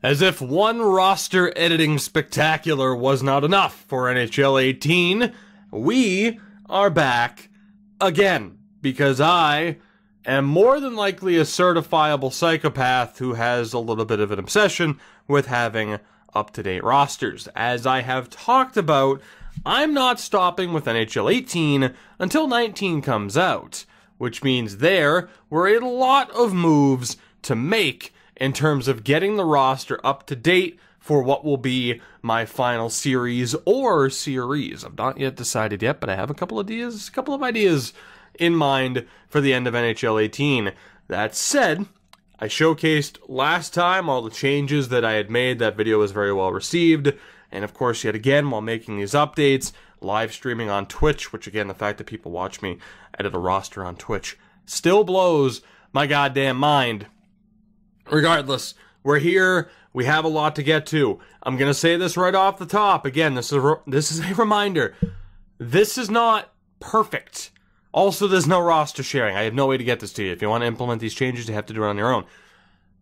As if one roster editing spectacular was not enough for NHL 18, we are back again, because I am more than likely a certifiable psychopath who has a little bit of an obsession with having up-to-date rosters. As I have talked about, I'm not stopping with NHL 18 until 19 comes out, which means there were a lot of moves to make in terms of getting the roster up to date for what will be my final series or series. I've not yet decided yet, but I have a couple of ideas in mind for the end of NHL 18. That said, I showcased last time all the changes that I had made. That video was very well received. And of course, yet again, while making these updates, live streaming on Twitch, which again, the fact that people watch me edit a roster on Twitch still blows my goddamn mind. Regardless, we're here. We have a lot to get to. I'm going to say this right off the top. Again, this is a reminder. This is not perfect. Also, there's no roster sharing. I have no way to get this to you. If you want to implement these changes, you have to do it on your own.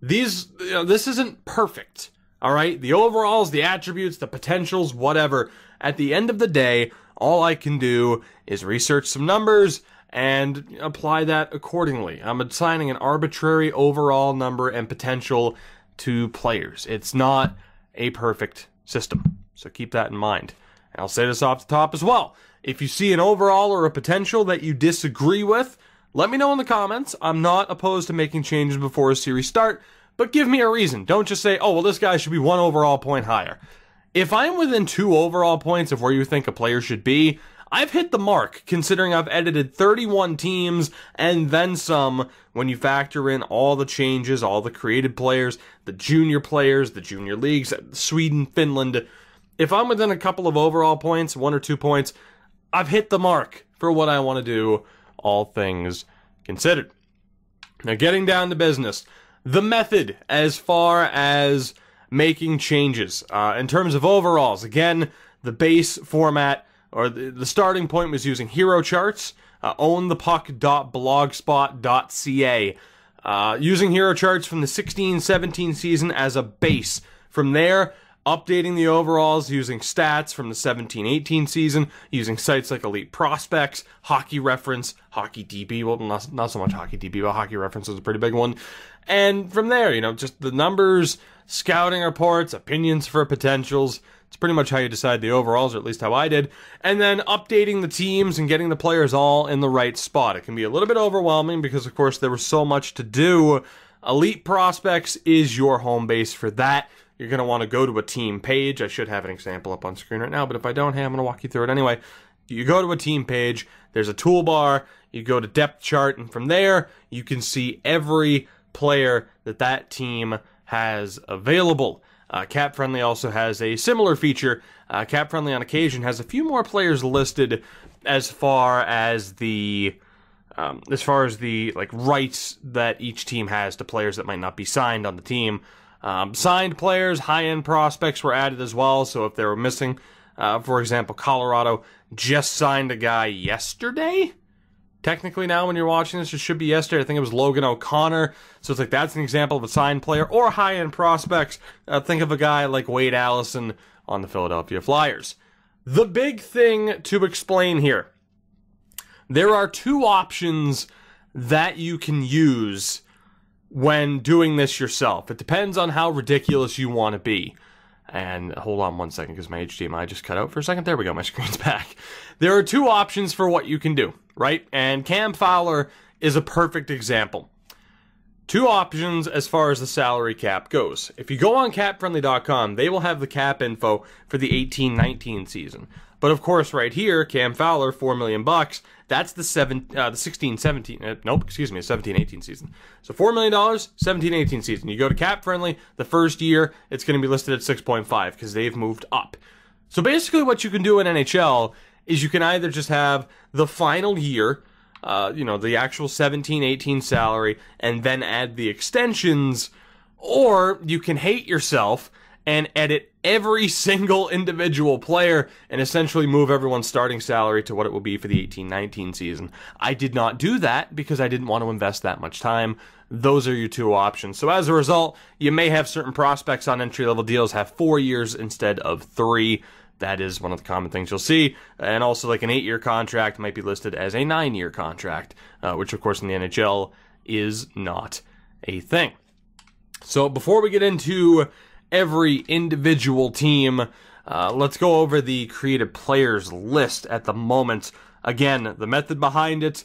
This isn't perfect. All right? The overalls, the attributes, the potentials, whatever. At the end of the day, all I can do is research some numbers and apply that accordingly. I'm assigning an arbitrary overall number and potential to players. It's not a perfect system, so keep that in mind. And I'll say this off the top as well. If you see an overall or a potential that you disagree with, let me know in the comments. I'm not opposed to making changes before a series start, but give me a reason. Don't just say, oh, well, this guy should be 1 overall point higher. If I'm within 2 overall points of where you think a player should be, I've hit the mark, considering I've edited 31 teams and then some when you factor in all the changes, all the created players, the junior leagues, Sweden, Finland. If I'm within a couple of overall points, 1 or 2 points, I've hit the mark for what I want to do, all things considered. Now, getting down to business, the method as far as making changes. In terms of overalls, again, the base format, or the starting point was using hero charts, ownthepuck.blogspot.ca. Using hero charts from the 16-17 season as a base. From there, updating the overalls using stats from the 17-18 season, using sites like Elite Prospects, Hockey Reference, Hockey DB, well, not so much Hockey DB, but Hockey Reference was a pretty big one. And from there, just the numbers, scouting reports, opinions for potentials. It's pretty much how you decide the overalls, or at least how I did. And then updating the teams and getting the players all in the right spot. It can be a little bit overwhelming because, of course, there was so much to do. Elite Prospects is your home base for that. You're going to want to go to a team page. I should have an example up on screen right now, but if I don't, hey, I'm going to walk you through it anyway. You go to a team page, there's a toolbar, you go to depth chart, and from there, you can see every player that team has available. Cap Friendly also has a similar feature. Cap Friendly on occasion has a few more players listed as far as the rights that each team has to players that might not be signed on the team. Signed players, high-end prospects were added as well, so if they were missing, for example, Colorado just signed a guy yesterday? Technically now when you're watching this, it should be yesterday. I think it was Logan O'Connor. So it's like that's an example of a signed player or high-end prospects. Think of a guy like Wade Allison on the Philadelphia Flyers. The big thing to explain here. There are 2 options that you can use when doing this yourself. It depends on how ridiculous you want to be. And hold on one second because my HDMI just cut out for a second. There we go, my screen's back. There are 2 options for what you can do, right? And Cam Fowler is a perfect example. 2 options as far as the salary cap goes. If you go on capfriendly.com, they will have the cap info for the 18-19 season. But of course, right here, Cam Fowler, $4 million. That's the 17-18 season. So $4 million, 17-18 season. You go to Cap Friendly, the first year, it's going to be listed at 6.5 because they've moved up. So basically what you can do in NHL is you can either just have the final year, the actual 17-18 salary, and then add the extensions, or you can hate yourself and edit every single individual player and essentially move everyone's starting salary to what it will be for the 18-19 season. I did not do that because I didn't want to invest that much time those are your two options. So as a result, you may have certain prospects on entry-level deals have 4 years instead of 3. That is one of the common things you'll see. And also, like, an 8-year contract might be listed as a 9-year contract, which, of course, in the NHL is not a thing. So before we get into every individual team, let's go over the created players list at the moment. Again, the method behind it,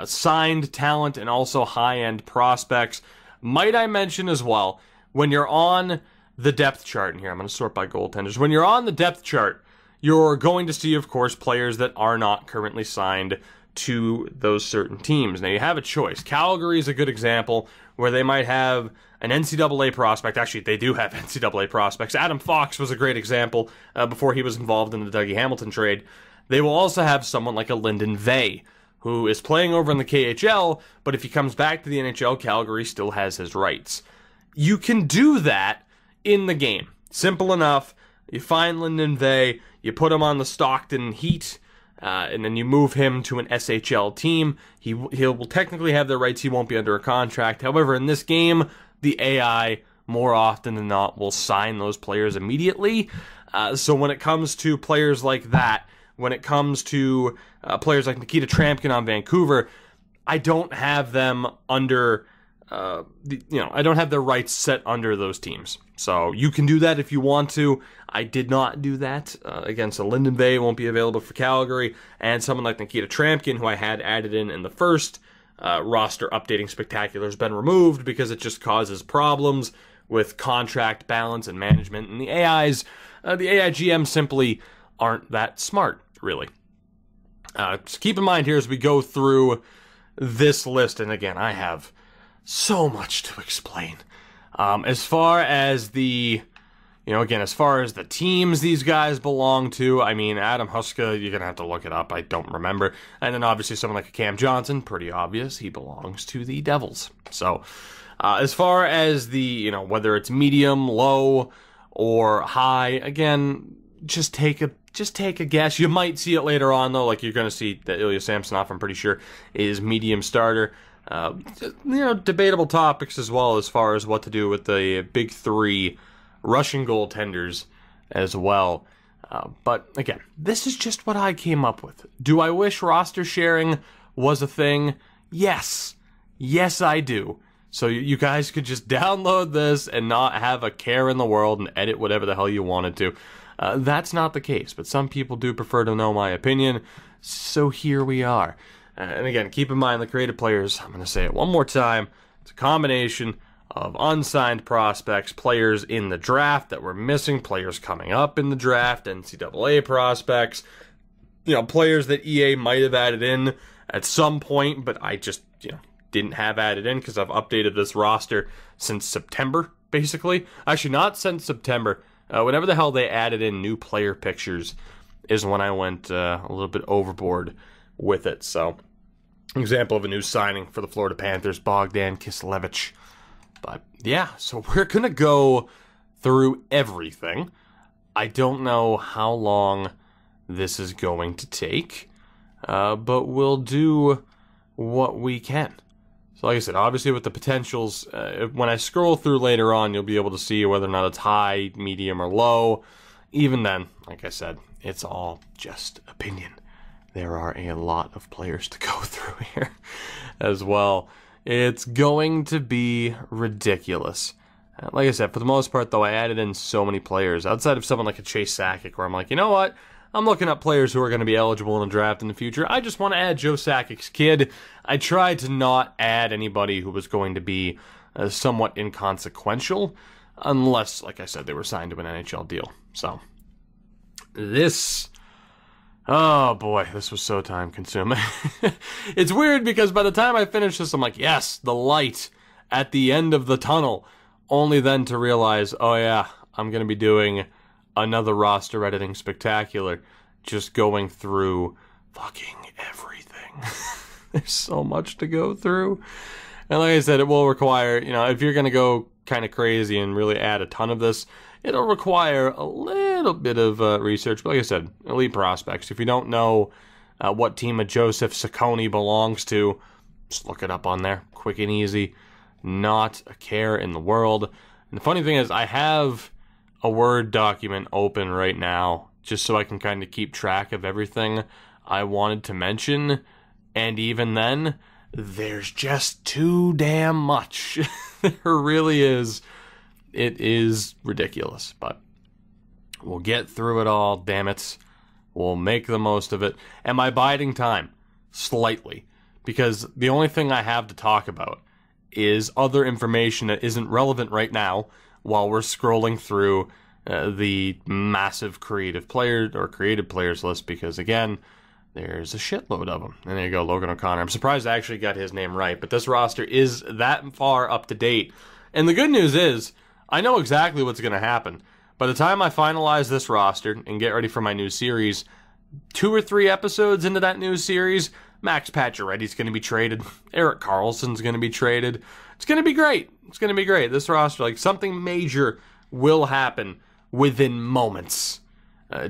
signed talent, and also high-end prospects. Might I mention as well, when you're on the depth chart, and here I'm going to sort by goaltenders. When you're on the depth chart, you're going to see, of course, players that are not currently signed to those certain teams. Now, you have a choice. Calgary is a good example where they might have an NCAA prospect. Actually, they do have NCAA prospects. Adam Fox was a great example before he was involved in the Dougie Hamilton trade. They will also have someone like a Lyndon Vey, who is playing over in the KHL, but if he comes back to the NHL, Calgary still has his rights. You can do that in the game. Simple enough. You find Lyndon Vey, you put him on the Stockton Heat, and then you move him to an SHL team. He will technically have the rights. He won't be under a contract. However, in this game, the AI, more often than not, will sign those players immediately. So when it comes to players like that, when it comes to players like Nikita Trampkin on Vancouver, I don't have them under, I don't have their rights set under those teams. So you can do that if you want to. I did not do that. Again, so Lyndon Vey won't be available for Calgary, and someone like Nikita Trampkin, who I had added in the first roster updating spectacular, has been removed because it just causes problems with contract balance and management, and the AI GMs simply aren't that smart, really. Just keep in mind here as we go through this list, and again, I have so much to explain. As far as the, as far as the teams these guys belong to, I mean, Adam Huska, you're going to have to look it up. I don't remember. And then obviously someone like a Cam Johnson, pretty obvious. He belongs to the Devils. So, as far as the, whether it's medium, low, or high, again, just take a guess. You might see it later on, though. Like, you're going to see that Ilya Samsonov, I'm pretty sure, is medium starter. Debatable topics as well as far as what to do with the big 3 Russian goaltenders as well. But again, this is just what I came up with. Do I wish roster sharing was a thing? Yes. Yes, I do. So you guys could just download this and not have a care in the world and edit whatever the hell you wanted to. That's not the case, but some people do prefer to know my opinion, so here we are. And again, keep in mind the creative players, I'm going to say it one more time, it's a combination of unsigned prospects, players in the draft that were missing, players coming up in the draft, NCAA prospects, players that EA might have added in at some point, but I just, didn't have added in because I've updated this roster since September, basically. Actually, not since September. Whenever the hell they added in new player pictures is when I went a little bit overboard with it. So, example of a new signing for the Florida Panthers, Bogdan Kiselevich. But yeah, so we're going to go through everything. I don't know how long this is going to take, but we'll do what we can. So like I said, obviously with the potentials, when I scroll through later on, you'll be able to see whether or not it's high, medium, or low. Even then, like I said, it's all just opinion. There are a lot of players to go through here as well. It's going to be ridiculous. Like I said, for the most part, though, I added in so many players. Outside of someone like a Chase Sakic, where I'm like, you know what? I'm looking up players who are going to be eligible in a draft in the future. I just want to add Joe Sakic's kid. I tried to not add anybody who was going to be somewhat inconsequential, unless, like I said, they were signed to an NHL deal. So, this... Oh boy, this was so time consuming. It's weird because by the time I finish this, I'm like, yes, the light at the end of the tunnel. Only then to realize, oh yeah, I'm going to be doing another roster editing spectacular, just going through fucking everything. There's so much to go through. And like I said, it will require, if you're going to go kind of crazy and really add a ton of this, it'll require a little bit of research. But like I said, elite prospects. If you don't know what team a Joseph Ciccone belongs to, just look it up on there. Quick and easy. not a care in the world. And the funny thing is, I have a Word document open right now, just so I can kind of keep track of everything I wanted to mention. And even then, there's just too damn much. There really is. It is ridiculous, but we'll get through it all, damn it. We'll make the most of it. Am I biding time? Slightly. Because the only thing I have to talk about is other information that isn't relevant right now while we're scrolling through the massive creative players list, because again, there's a shitload of them. And there you go, Logan O'Connor. I'm surprised I actually got his name right, but this roster is that far up to date. And the good news is, I know exactly what's going to happen. By the time I finalize this roster and get ready for my new series, 2 or 3 episodes into that new series, Max Pacioretty's going to be traded. Erik Karlsson's going to be traded. It's going to be great. It's going to be great. This roster, like, something major will happen within moments,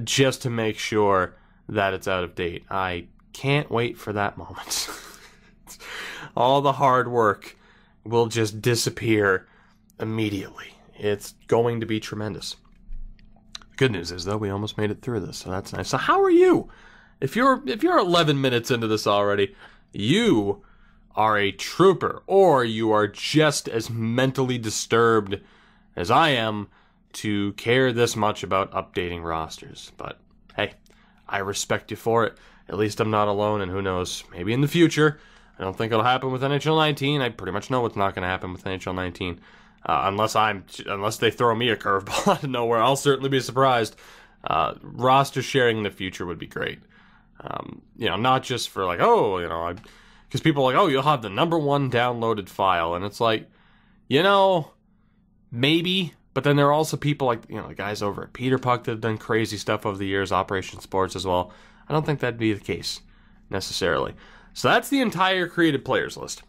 just to make sure that it's out of date. I can't wait for that moment. All the hard work will just disappear immediately. It's going to be tremendous. Good news is, though, we almost made it through this, so that's nice. So how are you? If you're 11 minutes into this already, you are a trooper, or you are just as mentally disturbed as I am to care this much about updating rosters. But hey, I respect you for it. At least I'm not alone, and who knows, maybe in the future. I don't think it'll happen with NHL 19. I pretty much know what's not going to happen with NHL 19. Unless they throw me a curveball out of nowhere, I'll certainly be surprised. Roster sharing in the future would be great. Not just for like, because people are like, oh, you'll have the #1 downloaded file, and it's like, maybe, but then there are also people like, the guys over at Peter Puck that have done crazy stuff over the years, Operation Sports as well. I don't think that'd be the case, necessarily. So that's the entire created players list.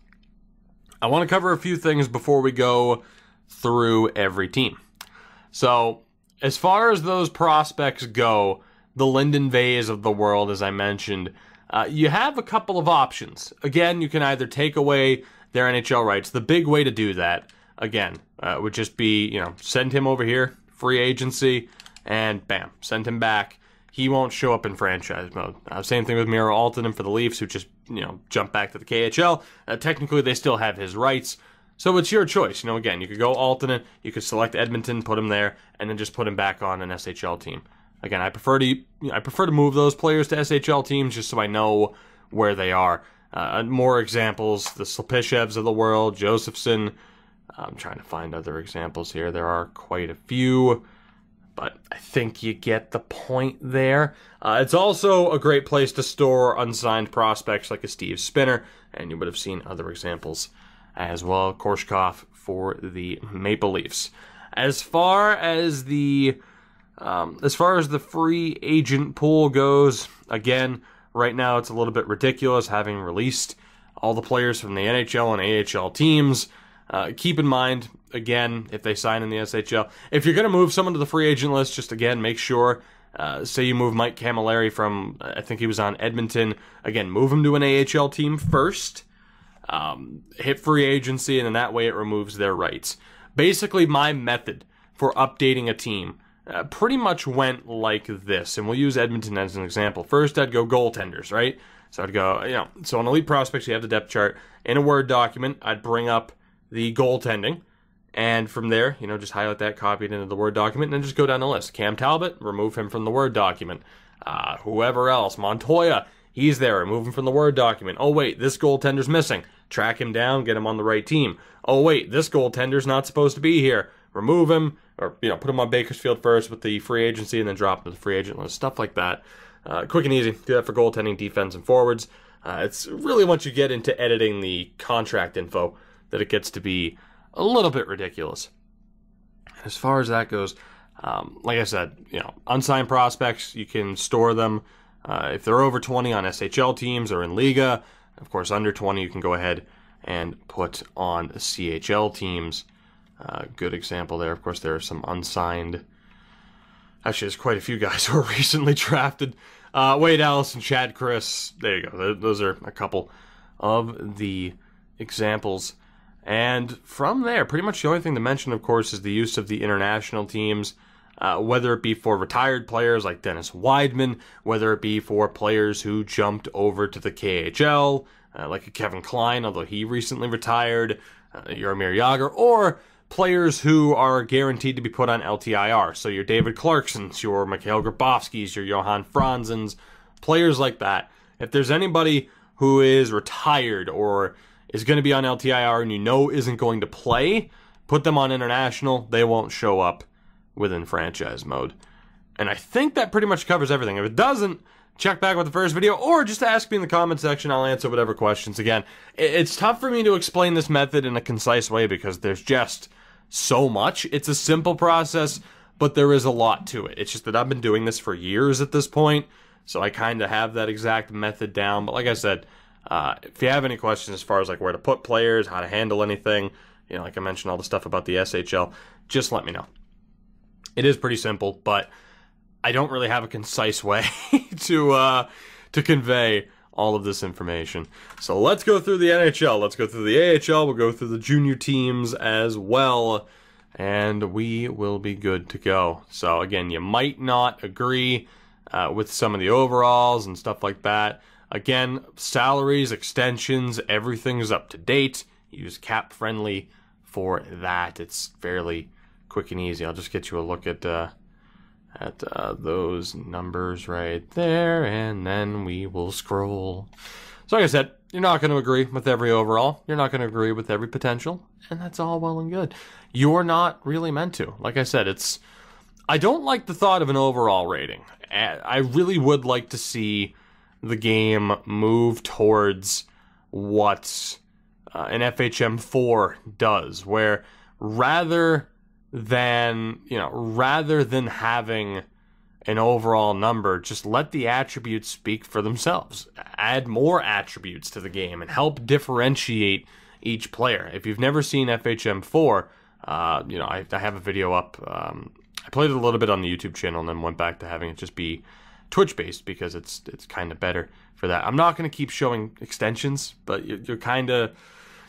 I want to cover a few things before we go through every team. So, as far as those prospects go, the Lyndon Veys of the world, as I mentioned, you have a couple of options. Again, you can either take away their NHL rights. The big way to do that, again, would just be, send him over here, free agency, and bam, send him back. He won't show up in franchise mode. Same thing with Miro Aaltonen for the Leafs, who just, jump back to the KHL. Technically, they still have his rights. So it's your choice. Again, you could go Aaltonen, you could select Edmonton, put him there, and then just put him back on an SHL team. Again, I prefer to move those players to SHL teams just so I know where they are. More examples, the Slapishevs of the world, Josephson. I'm trying to find other examples here. There are quite a few, but I think you get the point there. It's also a great place to store unsigned prospects like a Steve Spinner, and you would have seen other examples as well. Korshkov for the Maple Leafs. As far as the free agent pool goes, again, right now it's a little bit ridiculous having released all the players from the NHL and AHL teams. Keep in mind, again, if they sign in the SHL, if you're going to move someone to the free agent list, just again, make sure, say you move Mike Camilleri from, I think he was on Edmonton, again, move him to an AHL team first. Hit free agency, and then that way it removes their rights. Basically, my method for updating a team pretty much went like this, and we'll use Edmonton as an example. First, I'd go goaltenders, right? So I'd go, so on Elite Prospects, you have the depth chart. In a Word document, I'd bring up the goaltending, and from there, just highlight that, copy it into the Word document, and then just go down the list. Cam Talbot, remove him from the Word document. Whoever else, Montoya, he's there, remove him from the Word document. Oh wait, this goaltender's missing. Track him down, get him on the right team. Oh wait, this goaltender's not supposed to be here. Remove him, or put him on Bakersfield first with the free agency, and then drop him to the free agent list. Stuff like that. Quick and easy. Do that for goaltending, defense, and forwards. It's really once you get into editing the contract info that it gets to be a little bit ridiculous. As far as that goes, like I said, unsigned prospects, you can store them if they're over 20 on SHL teams or in Liga. Of course, under 20, you can go ahead and put on CHL teams. Good example there. Of course, there are some unsigned. Actually, there's quite a few guys who were recently drafted. Wade Allison, Chad Chris. There you go. Those are a couple of the examples. And from there, pretty much the only thing to mention, of course, is the use of the international teams, whether it be for retired players like Dennis Weidman, whether it be for players who jumped over to the KHL, like a Kevin Klein, although he recently retired, Jaromir Jagr, or players who are guaranteed to be put on LTIR. So your David Clarksons, your Mikhail Grabovskis, your Johan Franzens, players like that. If there's anybody who is retired or is going to be on LTIR and you know isn't going to play, put them on international. They won't show up within franchise mode. And I think that pretty much covers everything. If it doesn't, check back with the first video or just ask me in the comment section. I'll answer whatever questions. Again, it's tough for me to explain this method in a concise way because there's just so much. It's a simple process, but there is a lot to it. It's just that I've been doing this for years at this point, so I kind of have that exact method down. But like I said, if you have any questions as far as like where to put players, how to handle anything, you know, like I mentioned, all the stuff about the SHL, just let me know. It is pretty simple, but I don't really have a concise way to convey all of this information. So let's go through the NHL. Let's go through the AHL. We'll go through the junior teams as well, and we will be good to go. So again, you might not agree with some of the overalls and stuff like that. Again, salaries, extensions, everything's up to date. Use Cap Friendly for that. It's fairly quick and easy. I'll just get you a look at those numbers right there, and then we will scroll. So like I said, you're not going to agree with every overall. You're not going to agree with every potential, and that's all well and good. You're not really meant to. Like I said, I don't like the thought of an overall rating. I really would like to see the game move towards what an FHM4 does, where rather than having an overall number, just let the attributes speak for themselves. Add more attributes to the game and help differentiate each player. If you've never seen FHM4, I have a video up. I played it a little bit on the YouTube channel and then went back to having it just be Twitch-based because it's kind of better for that. I'm not going to keep showing extensions, but you'll kind of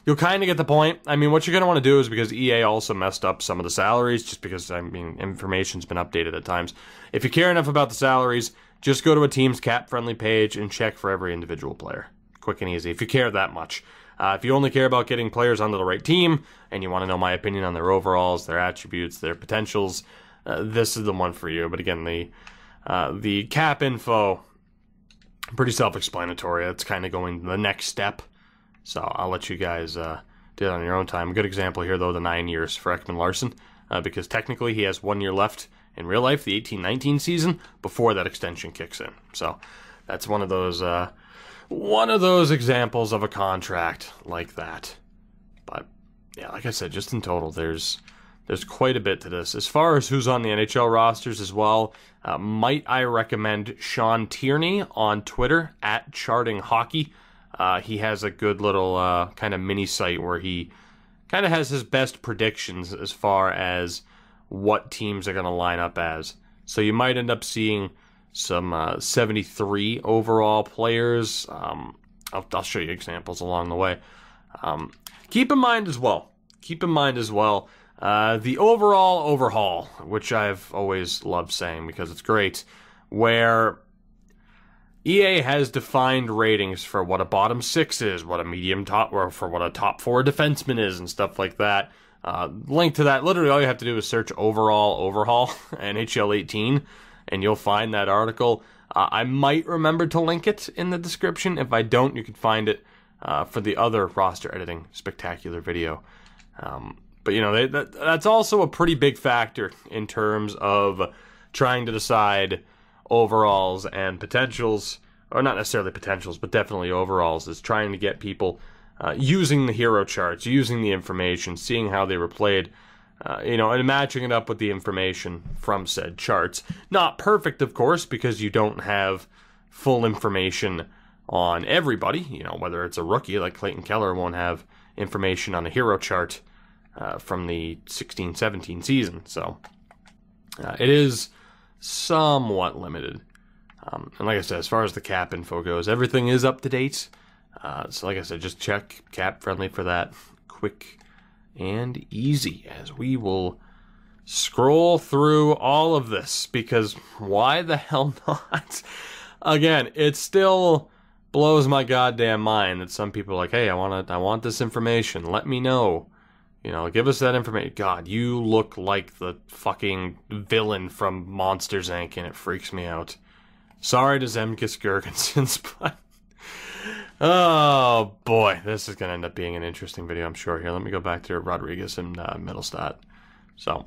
get the point. I mean, what you're going to want to do is, because EA also messed up some of the salaries, just because, I mean, information's been updated at times. If you care enough about the salaries, just go to a team's cap-friendly page and check for every individual player. Quick and easy, if you care that much. If you only care about getting players onto the right team, and you want to know my opinion on their overalls, their attributes, their potentials, this is the one for you. But again, the cap info, pretty self-explanatory. It's kind of going the next step. So I'll let you guys do it on your own time. A good example here, though, the 9 years for Ekman Larson, because technically he has 1 year left in real life, the 18-19 season, before that extension kicks in. So that's one of those examples of a contract like that. But yeah, like I said, just in total, there's quite a bit to this. As far as who's on the NHL rosters as well, might I recommend Sean Tierney on Twitter, @ChartingHockey. He has a good little kind of mini site where he kind of has his best predictions as far as what teams are going to line up as. So you might end up seeing some 73 overall players. I'll show you examples along the way. Keep in mind as well, the overall overhaul, which I've always loved saying because it's great, where EA has defined ratings for what a bottom 6 is, what a medium top, or for what a top 4 defenseman is, and stuff like that. Link to that, literally all you have to do is search overall overhaul NHL 18, and you'll find that article. I might remember to link it in the description. If I don't, you can find it for the other roster editing spectacular video. But you know, that's also a pretty big factor in terms of trying to decide overalls and potentials, or not necessarily potentials, but definitely overalls, is trying to get people using the hero charts, using the information, seeing how they were played, and matching it up with the information from said charts. Not perfect, of course, because you don't have full information on everybody. Whether it's a rookie like Clayton Keller won't have information on a hero chart from the 16-17 season, so it is somewhat limited. And like I said, as far as the cap info goes, everything is up to date. So like I said, just check Cap Friendly for that quick and easy as we will scroll through all of this, because why the hell not? Again, it still blows my goddamn mind that some people are like, hey, I want this information. Let me know. You know, give us that information. God, you look like the fucking villain from Monsters, Inc., and it freaks me out. Sorry to Zemgus Girgensons, but... oh, boy. This is going to end up being an interesting video, I'm sure. Here, let me go back to Rodriguez and Middlestat. So,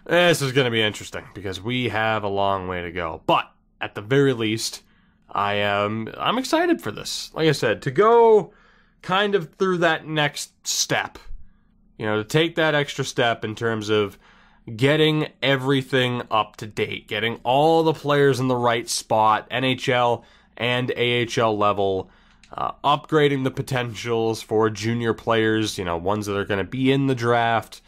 this is going to be interesting, because we have a long way to go. But, at the very least, I'm excited for this. Like I said, to go kind of through that next step. You know, to take that extra step in terms of getting everything up to date, getting all the players in the right spot, NHL and AHL level, upgrading the potentials for junior players, you know, ones that are going to be in the draft,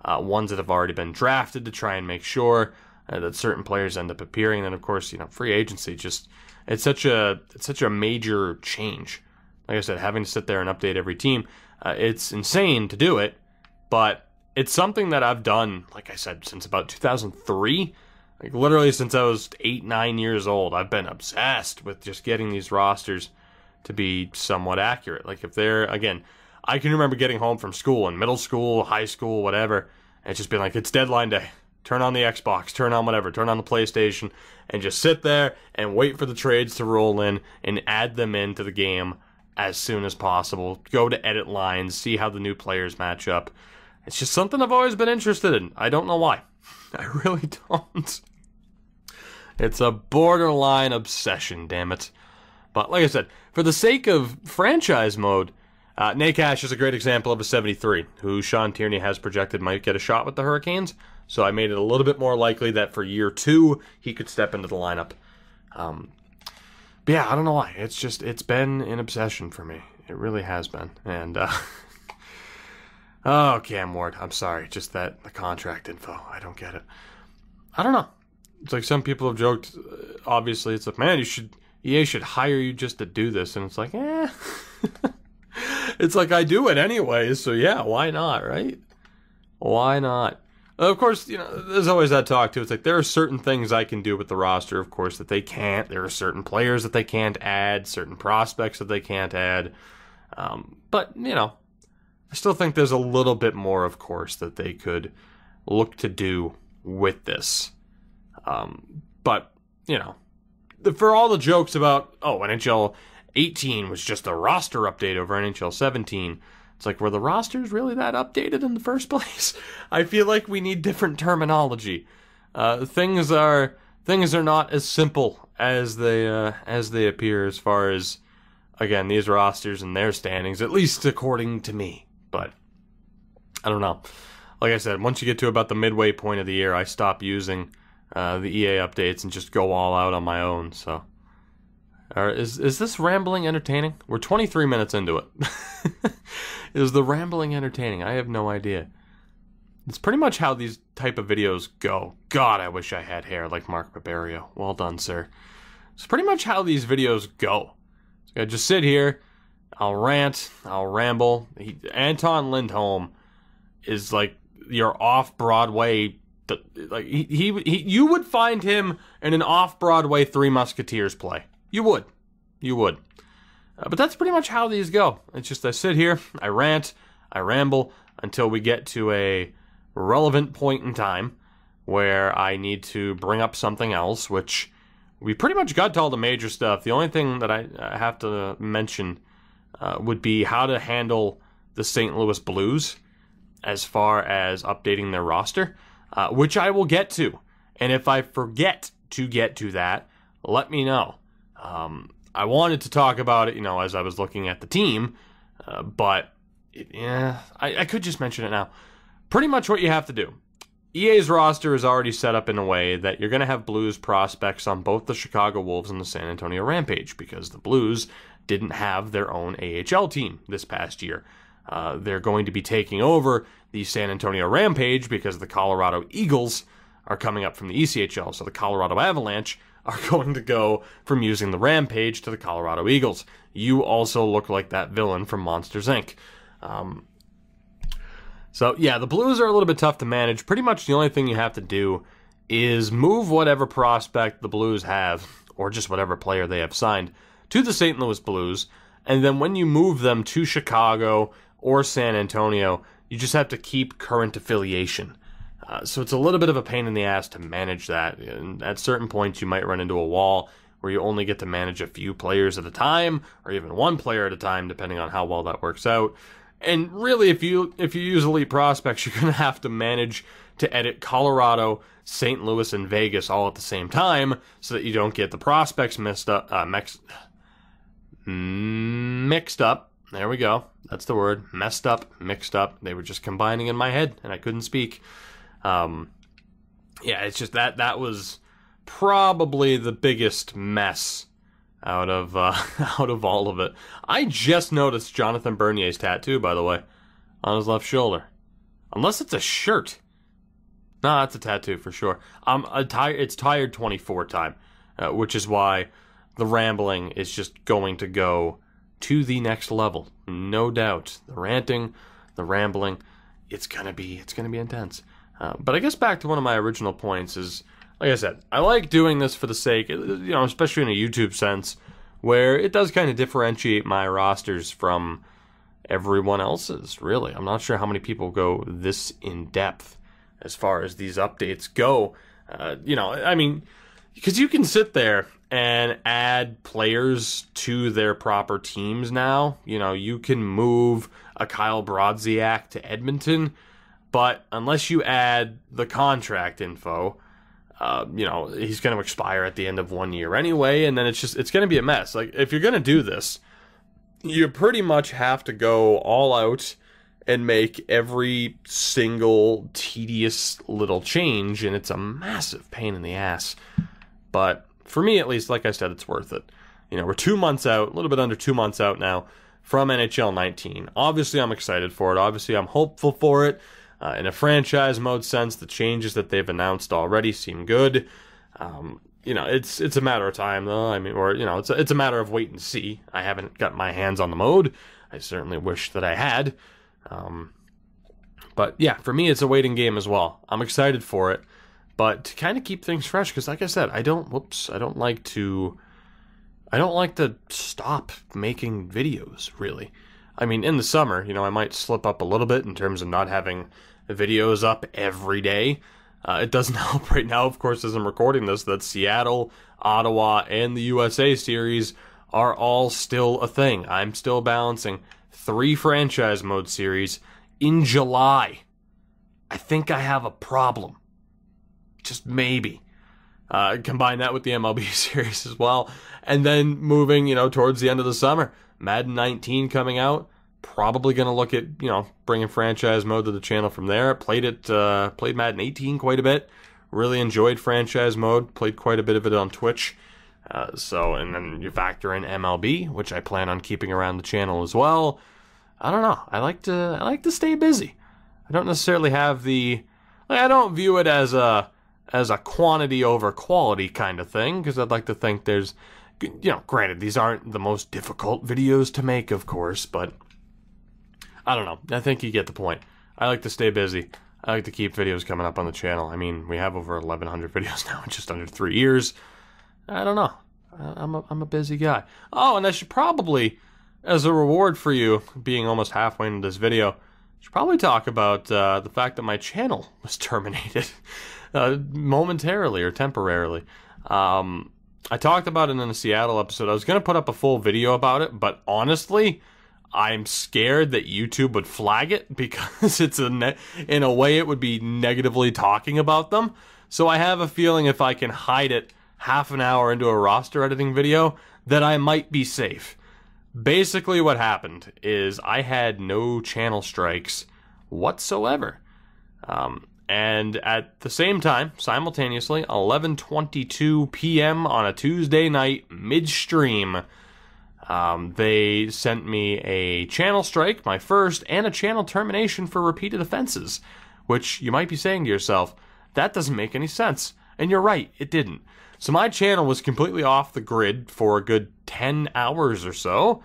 ones that have already been drafted to try and make sure that certain players end up appearing. And of course, you know, free agency, just, it's such a major change. Like I said, having to sit there and update every team, it's insane to do it. But it's something that I've done, like I said, since about 2003. Like, literally since I was 8, 9 years old, I've been obsessed with just getting these rosters to be somewhat accurate. Like, if they're, again, I can remember getting home from school, in middle school, high school, whatever, and just being like, it's deadline day. Turn on the Xbox, turn on whatever, turn on the PlayStation, and just sit there and wait for the trades to roll in and add them into the game as soon as possible. Go to edit lines, see how the new players match up. It's just something I've always been interested in. I don't know why. I really don't. It's a borderline obsession, damn it. But like I said, for the sake of franchise mode, Nakash is a great example of a 73, who Sean Tierney has projected might get a shot with the Hurricanes. So I made it a little bit more likely that for year 2, he could step into the lineup. But yeah, I don't know why. It's been an obsession for me. It really has been. And, oh, Cam Ward, I'm sorry. Just the contract info. I don't get it. I don't know. It's like some people have joked, obviously, it's like, man, EA should hire you just to do this. And it's like, eh. It's like, I do it anyways, so yeah, why not, right? Why not? Of course, you know, there's always that talk, too. It's like, there are certain things I can do with the roster, of course, that they can't. There are certain players that they can't add, certain prospects that they can't add. But, you know, I still think there's a little bit more, of course, that they could look to do with this. But, you know, for all the jokes about, oh, NHL 18 was just a roster update over NHL 17, it's like, were the rosters really that updated in the first place? I feel like we need different terminology. Things are not as simple as they appear as far as, again, these rosters and their standings, at least according to me. But I don't know. Like I said, once you get to about the midway point of the year, I stop using the EA updates and just go all out on my own. So, is this rambling entertaining? We're 23 minutes into it. Is the rambling entertaining? I have no idea. It's pretty much how these type of videos go. God, I wish I had hair like Mark Barbario. Well done, sir. It's pretty much how these videos go. So I just sit here, I'll rant, I'll ramble. Anton Lindholm is like your off-Broadway, like you would find him in an off-Broadway Three Musketeers play. You would. But that's pretty much how these go. It's just I sit here, I rant, I ramble until we get to a relevant point in time where I need to bring up something else, which we pretty much got to all the major stuff. The only thing that I have to mention would be how to handle the St. Louis Blues as far as updating their roster, which I will get to. And if I forget to get to that, let me know. I wanted to talk about it, you know, as I was looking at the team, but I could just mention it now. Pretty much what you have to do. EA's roster is already set up in a way that you're going to have Blues prospects on both the Chicago Wolves and the San Antonio Rampage, because the Blues didn't have their own AHL team this past year. They're going to be taking over the San Antonio Rampage because the Colorado Eagles are coming up from the ECHL, so the Colorado Avalanche are going to go from using the Rampage to the Colorado Eagles. You also look like that villain from Monsters, Inc. So, yeah, the Blues are a little bit tough to manage. Pretty much the only thing you have to do is move whatever prospect the Blues have, or just whatever player they have signed, to the St. Louis Blues, and then when you move them to Chicago or San Antonio, you just have to keep current affiliation. So it's a little bit of a pain in the ass to manage that, and at certain points you might run into a wall where you only get to manage a few players at a time, or even one player at a time, depending on how well that works out. And really, if you use Elite Prospects, you're going to have to manage to edit Colorado, St. Louis, and Vegas all at the same time, so that you don't get the prospects mixed up. There we go. That's the word. Messed up, mixed up. They were just combining in my head, and I couldn't speak. Yeah, it's just that was probably the biggest mess out of all of it. I just noticed Jonathan Bernier's tattoo, by the way, on his left shoulder. Unless it's a shirt. No, that's a tattoo for sure. It's tired 24 time, which is why the rambling is just going to go to the next level, no doubt. The ranting, the rambling, it's gonna be intense. But I guess back to one of my original points is, like I said, I like doing this for the sake, especially in a YouTube sense, where it does kind of differentiate my rosters from everyone else's, really. I'm not sure how many people go this in depth as far as these updates go. I mean, because you can sit there and add players to their proper teams now. You can move a Kyle Brodziak to Edmonton, but unless you add the contract info, he's going to expire at the end of 1 year anyway, and then it's going to be a mess. Like, if you're going to do this, you pretty much have to go all out and make every single tedious little change, and it's a massive pain in the ass. But for me, at least, like I said, it's worth it. We're 2 months out, a little bit under 2 months out now from NHL 19. Obviously, I'm excited for it. Obviously, I'm hopeful for it. In a franchise mode sense, the changes that they've announced already seem good. It's a matter of time, though. It's a matter of wait and see. I haven't got my hands on the mode. I certainly wish that I had. But yeah, for me, it's a waiting game as well. I'm excited for it, but to kind of keep things fresh, because like I said, I don't like to stop making videos, really. I mean, in the summer, I might slip up a little bit in terms of not having videos up every day. It doesn't help right now, of course, as I'm recording this, that Seattle, Ottawa, and the USA series are all still a thing. I'm still balancing 3 franchise mode series in July. I think I have a problem. Just maybe. Combine that with the MLB series as well. And then moving, towards the end of the summer. Madden 19 coming out. Probably going to look at, bringing franchise mode to the channel from there. Played Madden 18 quite a bit. Really enjoyed franchise mode. Played quite a bit of it on Twitch. And then you factor in MLB, which I plan on keeping around the channel as well. I don't know. I like to stay busy. I don't necessarily have I don't view it as a quantity over quality kind of thing, because I'd like to think there's, granted, these aren't the most difficult videos to make, of course, but I don't know. I think you get the point. I like to stay busy. I like to keep videos coming up on the channel. I mean, we have over 1,100 videos now in just under 3 years. I don't know. I'm a busy guy. Oh, and I should probably, as a reward for you being almost halfway into this video, I should probably talk about the fact that my channel was terminated momentarily or temporarily. I talked about it in the Seattle episode. I was going to put up a full video about it, but honestly, I'm scared that YouTube would flag it because in a way it would be negatively talking about them. So I have a feeling if I can hide it half an hour into a roster editing video, that I might be safe. Basically what happened is I had no channel strikes whatsoever. And at the same time, simultaneously, 11:22 p.m. on a Tuesday night, midstream, they sent me a channel strike, my first, and a channel termination for repeated offenses, which you might be saying to yourself, that doesn't make any sense. And you're right, it didn't. So my channel was completely off the grid for a good 10 hours or so.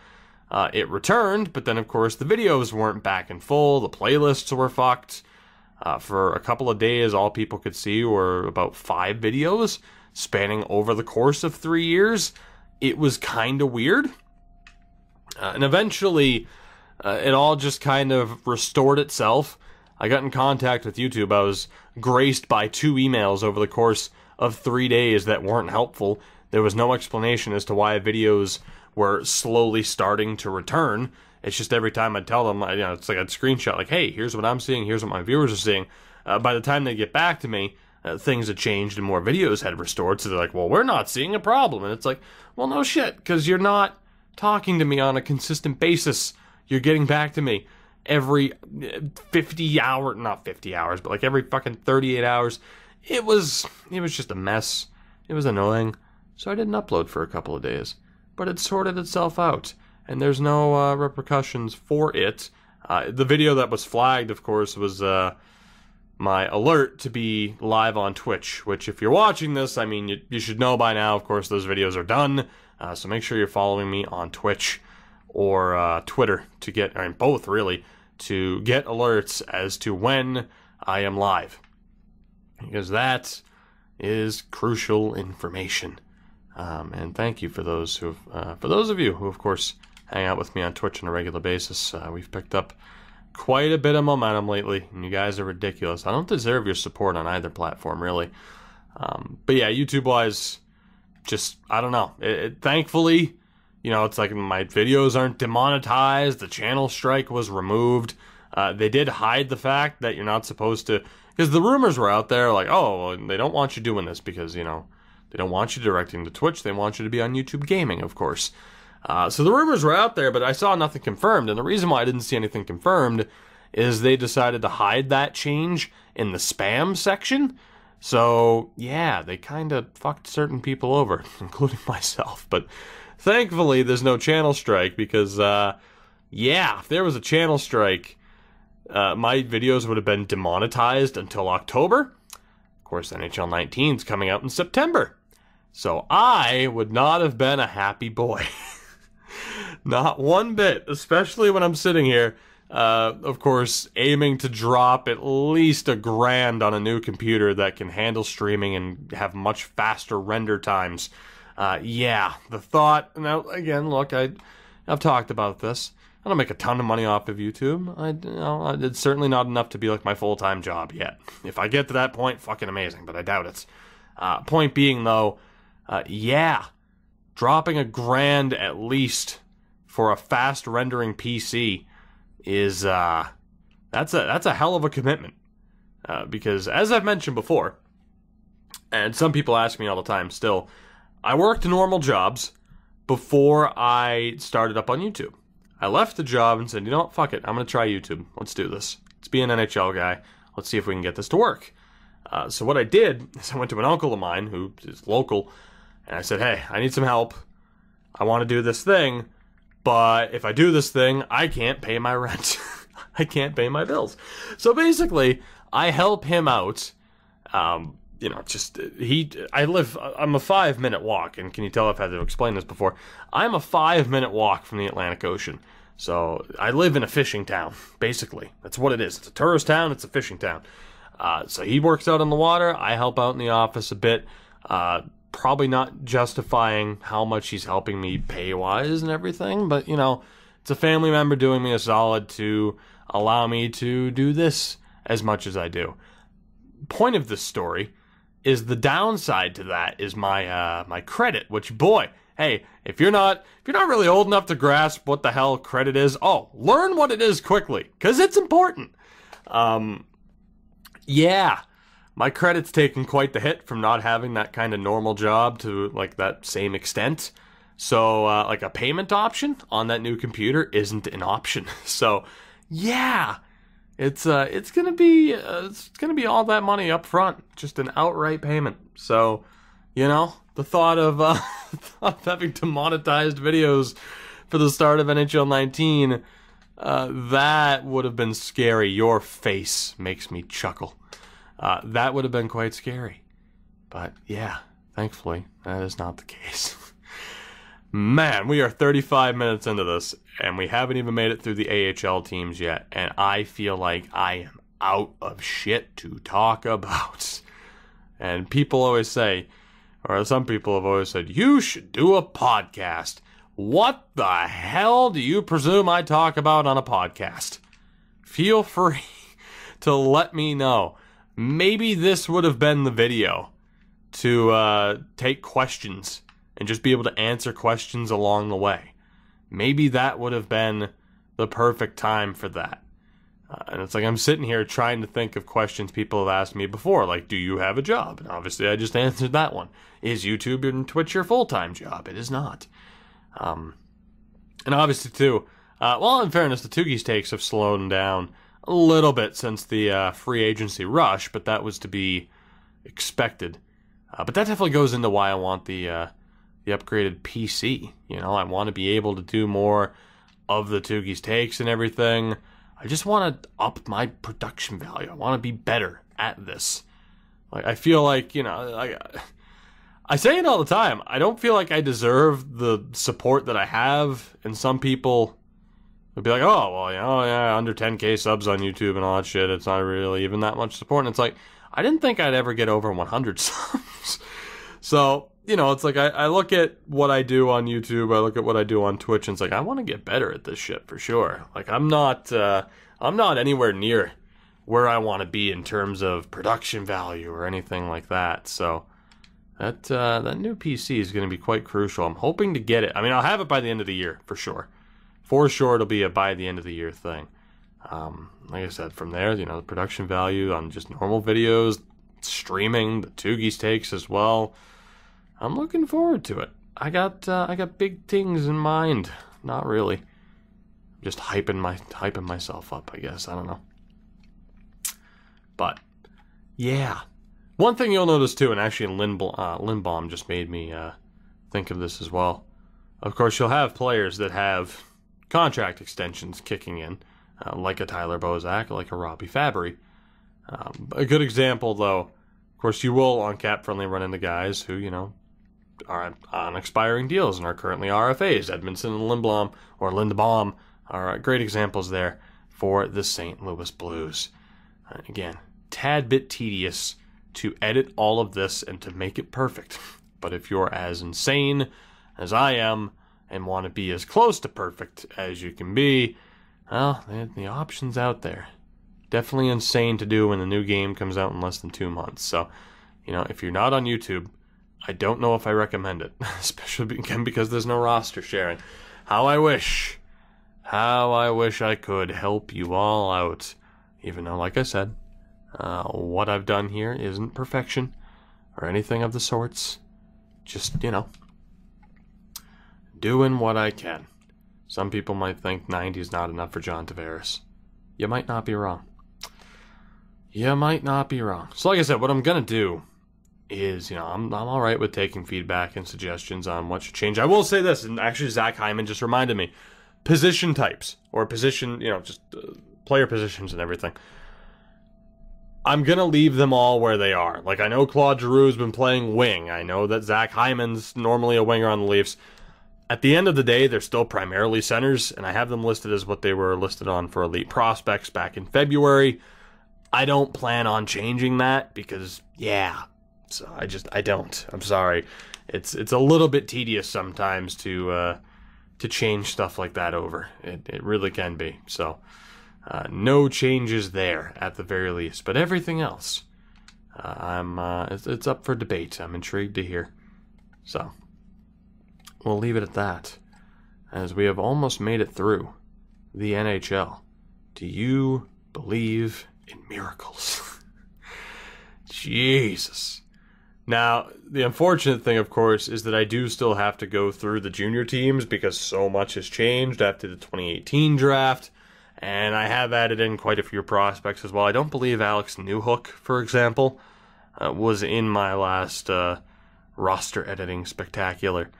it returned, but then of course the videos weren't back in full, the playlists were fucked. For a couple of days, all people could see were about 5 videos spanning over the course of 3 years. It was kind of weird. And eventually, it all just kind of restored itself. I got in contact with YouTube. I was graced by 2 emails over the course of 3 days that weren't helpful. There was no explanation as to why videos were slowly starting to return. It's just every time I tell them, it's like a screenshot, like, hey, here's what I'm seeing, here's what my viewers are seeing. By the time they get back to me, things had changed and more videos had restored, so they're like, well, we're not seeing a problem. And it's like, well, no shit, because you're not talking to me on a consistent basis. You're getting back to me every 50 hours, not 50 hours, but like every fucking 38 hours. It was just a mess. It was annoying. So I didn't upload for a couple of days. But it sorted itself out. And there's no repercussions for it. The video that was flagged, of course, was my alert to be live on Twitch, which if you're watching this, I mean, you should know by now, of course, those videos are done. So make sure you're following me on Twitch or Twitter to get, or both really, to get alerts as to when I am live. Because that is crucial information. And thank you for those of you who, of course, hang out with me on Twitch on a regular basis. We've picked up quite a bit of momentum lately, and you guys are ridiculous. I don't deserve your support on either platform, really. But yeah, YouTube-wise, just, I don't know. Thankfully, it's like my videos aren't demonetized. The channel strike was removed. They did hide the fact that you're not supposed to, because the rumors were out there, like, oh, they don't want you doing this because, they don't want you directing to Twitch. They want you to be on YouTube Gaming, of course. So the rumors were out there, but I saw nothing confirmed. And the reason why I didn't see anything confirmed is they decided to hide that change in the spam section. So, yeah, they kind of fucked certain people over, including myself. But thankfully, there's no channel strike because, yeah, if there was a channel strike, my videos would have been demonetized until October. Of course, NHL 19 is coming out in September. So I would not have been a happy boy. Not one bit, especially when I'm sitting here, of course, aiming to drop at least $1,000 on a new computer that can handle streaming and have much faster render times. Yeah, the thought, now, again, look, I've talked about this. I don't make a ton of money off of YouTube. It's certainly not enough to be like my full-time job yet. If I get to that point, fucking amazing, but I doubt it. Point being, though, yeah, dropping $1,000 at least for a fast rendering PC is that's a hell of a commitment. Because as I've mentioned before, and some people ask me all the time still, I worked normal jobs before I started up on YouTube. I left the job and said, you know what, fuck it, I'm going to try YouTube. Let's do this. Let's be an NHL guy. Let's see if we can get this to work. So what I did is I went to an uncle of mine who is local, and I said, hey, I need some help. I want to do this thing, but if I do this thing, I can't pay my rent. I can't pay my bills. So basically, I help him out. I'm a 5-minute walk, and can you tell I've had to explain this before? I'm a 5-minute walk from the Atlantic Ocean. So I live in a fishing town, basically. That's what it is. It's a tourist town, it's a fishing town. So he works out on the water, I help out in the office a bit. Probably not justifying how much he's helping me pay-wise and everything, but, it's a family member doing me a solid to allow me to do this as much as I do. Point of this story is the downside to that is my my credit, which, boy, hey, if you're not really old enough to grasp what the hell credit is, learn what it is quickly, because it's important. Yeah, my credit's taken quite the hit from not having that kind of normal job to, like, that same extent. So, like, a payment option on that new computer isn't an option. So, yeah, it's gonna be all that money up front, just an outright payment. So, the thought of having demonetized videos for the start of NHL 19, that would have been scary. Your face makes me chuckle. That would have been quite scary. But yeah, thankfully, that is not the case. Man, we are 35 minutes into this, and we haven't even made it through the AHL teams yet, and I feel like I am out of shit to talk about. And people always say, or some people have always said, you should do a podcast. What the hell do you presume I talk about on a podcast? Feel free to let me know. Maybe this would have been the video to take questions and just be able to answer questions along the way. Maybe that would have been the perfect time for that. And it's like I'm sitting here trying to think of questions people have asked me before, like, do you have a job? And obviously I just answered that one. Is YouTube and Twitch your full-time job? It is not. And obviously, too, well, in fairness, the Tougie's takes have slowed down a little bit since the free agency rush, but that was to be expected. But that definitely goes into why I want the upgraded PC. You know, I want to be able to do more of the Tougie's takes and everything. I just want to up my production value. I want to be better at this. Like, I feel like, you know, I say it all the time. I don't feel like I deserve the support that I have, and some people would be like, oh, well, you know, yeah, under 10K subs on YouTube and all that shit, it's not really even that much support. And it's like, I didn't think I'd ever get over 100 subs. So, you know, it's like I look at what I do on YouTube, I look at what I do on Twitch, and it's like, I want to get better at this shit for sure. Like, I'm not anywhere near where I want to be in terms of production value or anything like that. So that new PC is going to be quite crucial. I'm hoping to get it. I mean, I'll have it by the end of the year for sure. For sure, it'll be a by the end of the year thing. Like I said, from there, you know, the production value on just normal videos, streaming, the Tougie's takes as well. I'm looking forward to it. I got big things in mind. Not really. Just hyping myself up, I guess. I don't know. But yeah, one thing you'll notice too, and actually Lindbaum just made me think of this as well. Of course, you'll have players that have contract extensions kicking in, like a Tyler Bozak, like a Robbie Fabry. A good example, though, of course, you will on Cap Friendly run into guys who, you know, are on expiring deals and are currently RFAs. Edmondson and Lindbaum are great examples there for the St. Louis Blues. Again, tad bit tedious to edit all of this and to make it perfect. But if you're as insane as I am and want to be as close to perfect as you can be, well, the option's out there. Definitely insane to do when the new game comes out in less than 2 months. So, you know, if you're not on YouTube, I don't know if I recommend it, especially again because there's no roster sharing. How I wish I could help you all out. Even though, like I said, what I've done here isn't perfection or anything of the sorts. Just, you know, doing what I can. Some people might think 90 is not enough for John Tavares. You might not be wrong. You might not be wrong. So like I said, what I'm going to do is, you know, I'm all right with taking feedback and suggestions on what should change. I will say this, and actually Zach Hyman just reminded me, position types, or position, you know, just player positions and everything. I'm going to leave them all where they are. Like, I know Claude Giroux's been playing wing. I know that Zach Hyman's normally a winger on the Leafs. At the end of the day, they're still primarily centers, and I have them listed as what they were listed on for Elite Prospects back in February. I don't plan on changing that because, yeah, so I don't. I'm sorry. It's a little bit tedious sometimes to change stuff like that over. It really can be. So, no changes there at the very least. But everything else, it's up for debate. I'm intrigued to hear. So, we'll leave it at that, as we have almost made it through the NHL. Do you believe in miracles? Jesus. Now, the unfortunate thing, of course, is that I do still have to go through the junior teams because so much has changed after the 2018 draft, and I have added in quite a few prospects as well. I don't believe Alex Newhook, for example, was in my last roster editing spectacular.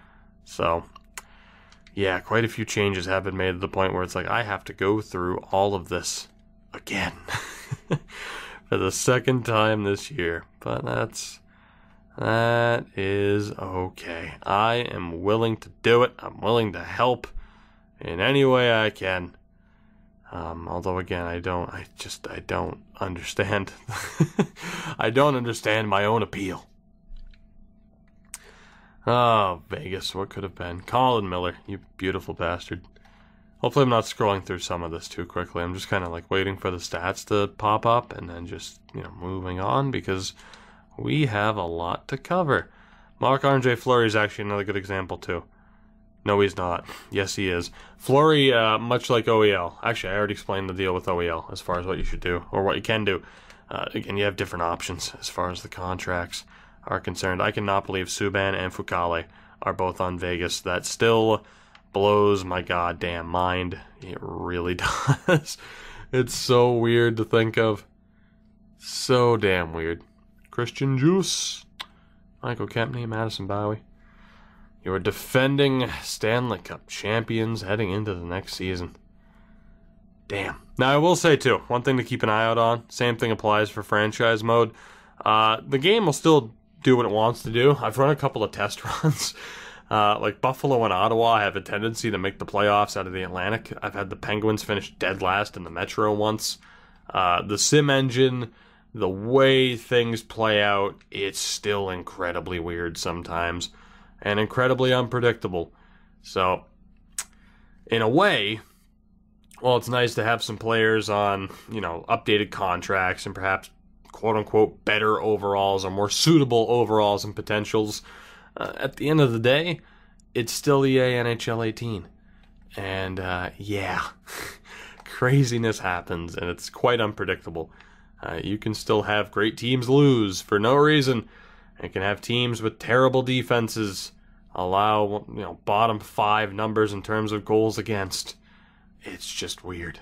So, yeah, quite a few changes have been made to the point where it's like I have to go through all of this again for the second time this year. But That is okay. I am willing to do it. I'm willing to help in any way I can. Although again, I don't understand. I don't understand my own appeal. Oh, Vegas, what could have been? Colin Miller, you beautiful bastard. Hopefully I'm not scrolling through some of this too quickly. I'm just kind of like waiting for the stats to pop up and then just, moving on because we have a lot to cover. Marc-Andre Fleury is actually another good example too. No, he's not. Yes, he is. Fleury, much like OEL. Actually, I already explained the deal with OEL as far as what you should do or what you can do. Again, you have different options as far as the contracts are concerned. I cannot believe Subban and Foucault are both on Vegas. That still blows my goddamn mind. It really does. It's so weird to think of. So damn weird. Christian Juice, Michael Kempney, Madison Bowie. You're defending Stanley Cup champions heading into the next season. Damn. Now, I will say, too, one thing to keep an eye out on, same thing applies for franchise mode. The game will still do what it wants to do. I've run a couple of test runs. Like Buffalo and Ottawa have a tendency to make the playoffs out of the Atlantic. I've had the Penguins finish dead last in the Metro once. The sim engine, the way things play out, it's still incredibly weird sometimes. And incredibly unpredictable. So, in a way, well, it's nice to have some players on, updated contracts and perhaps, quote-unquote, better overalls or more suitable overalls and potentials. At the end of the day, it's still EA NHL 18. And, yeah, craziness happens, and it's quite unpredictable. You can still have great teams lose for no reason. It can have teams with terrible defenses allow, bottom 5 numbers in terms of goals against. It's just weird.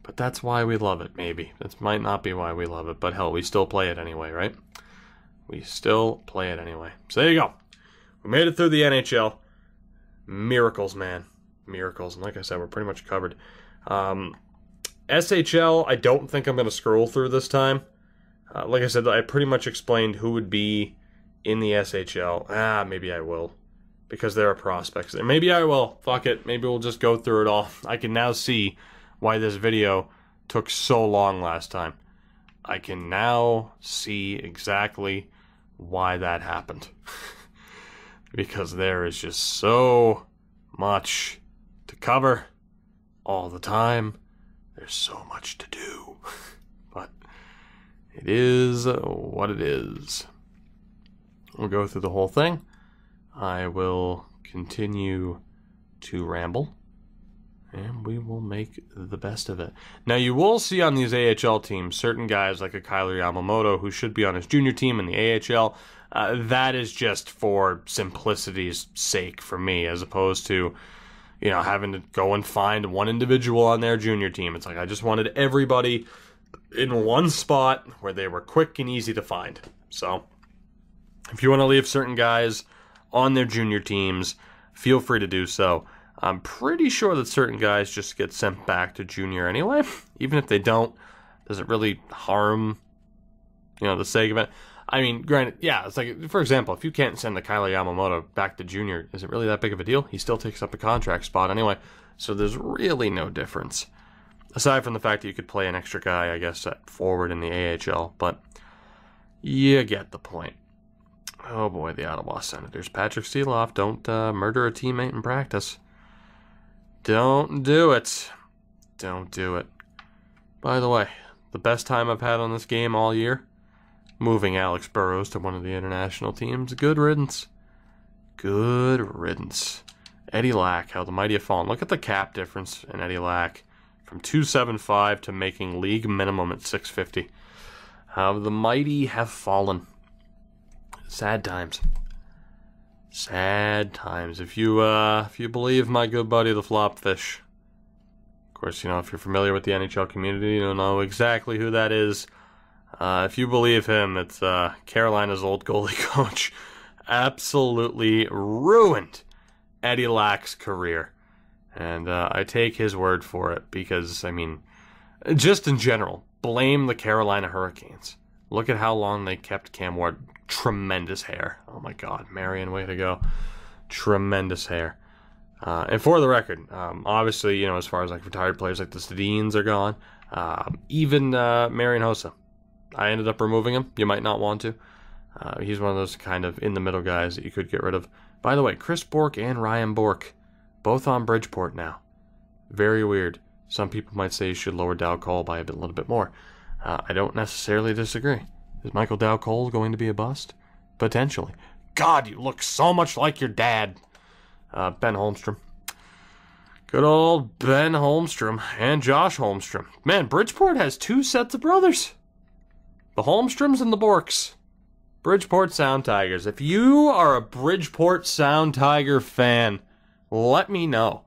But that's why we love it, maybe. That might not be why we love it, but hell, we still play it anyway, right? We still play it anyway. So there you go. We made it through the NHL. Miracles, man. Miracles. And like I said, we're pretty much covered. SHL, I don't think I'm going to scroll through this time. Like I said, I pretty much explained who would be in the SHL. Maybe I will. Because there are prospects there. Maybe I will. Fuck it. Maybe we'll just go through it all. I can now see why this video took so long last time. I can now see exactly why that happened. Because there is just so much to cover all the time. There's so much to do. But it is what it is. We'll go through the whole thing. I will continue to ramble. And we will make the best of it. Now, you will see on these AHL teams certain guys like a Kyler Yamamoto who should be on his junior team in the AHL. That is just for simplicity's sake for me, as opposed to, having to go and find one individual on their junior team. It's like I just wanted everybody in one spot where they were quick and easy to find. So, if you want to leave certain guys on their junior teams, feel free to do so. I'm pretty sure that certain guys just get sent back to junior anyway. Even if they don't, does it really harm, the sake of it? I mean, granted, yeah, it's like, for example, if you can't send the Kyler Yamamoto back to junior, is it really that big of a deal? He still takes up a contract spot anyway. So there's really no difference. Aside from the fact that you could play an extra guy, I guess, at forward in the AHL. But you get the point. Oh boy, the Ottawa Senators. Patrick Steeloff, don't murder a teammate in practice. Don't do it. Don't do it. By the way, the best time I've had on this game all year, moving Alex Burrows to one of the international teams. Good riddance. Good riddance. Eddie Lack, how the mighty have fallen. Look at the cap difference in Eddie Lack from 275 to making league minimum at 650. How the mighty have fallen. Sad times. Sad times. If you believe my good buddy the Flopfish. Of course, if you're familiar with the NHL community, you'll know exactly who that is. If you believe him, it's Carolina's old goalie coach. Absolutely ruined Eddie Lack's career. And I take his word for it because, just in general, blame the Carolina Hurricanes. Look at how long they kept Cam Ward. tremendous hair. Oh my God, Marion, way to go. Tremendous hair. And for the record, obviously, you know, as far as like retired players like the Sedins are gone, even Marion Hossa, I ended up removing him. You might not want to. He's one of those kind of in the middle guys that you could get rid of. By the way, Chris Bork and Ryan Bork, both on Bridgeport now. Very weird. Some people might say you should lower Dow Cole by a little bit more. I don't necessarily disagree. Is Michael Dow Cole going to be a bust? Potentially. God, you look so much like your dad. Ben Holmstrom. Good old Ben Holmstrom and Josh Holmstrom. Man, Bridgeport has two sets of brothers. The Holmstroms and the Borks. Bridgeport Sound Tigers. If you are a Bridgeport Sound Tiger fan, let me know.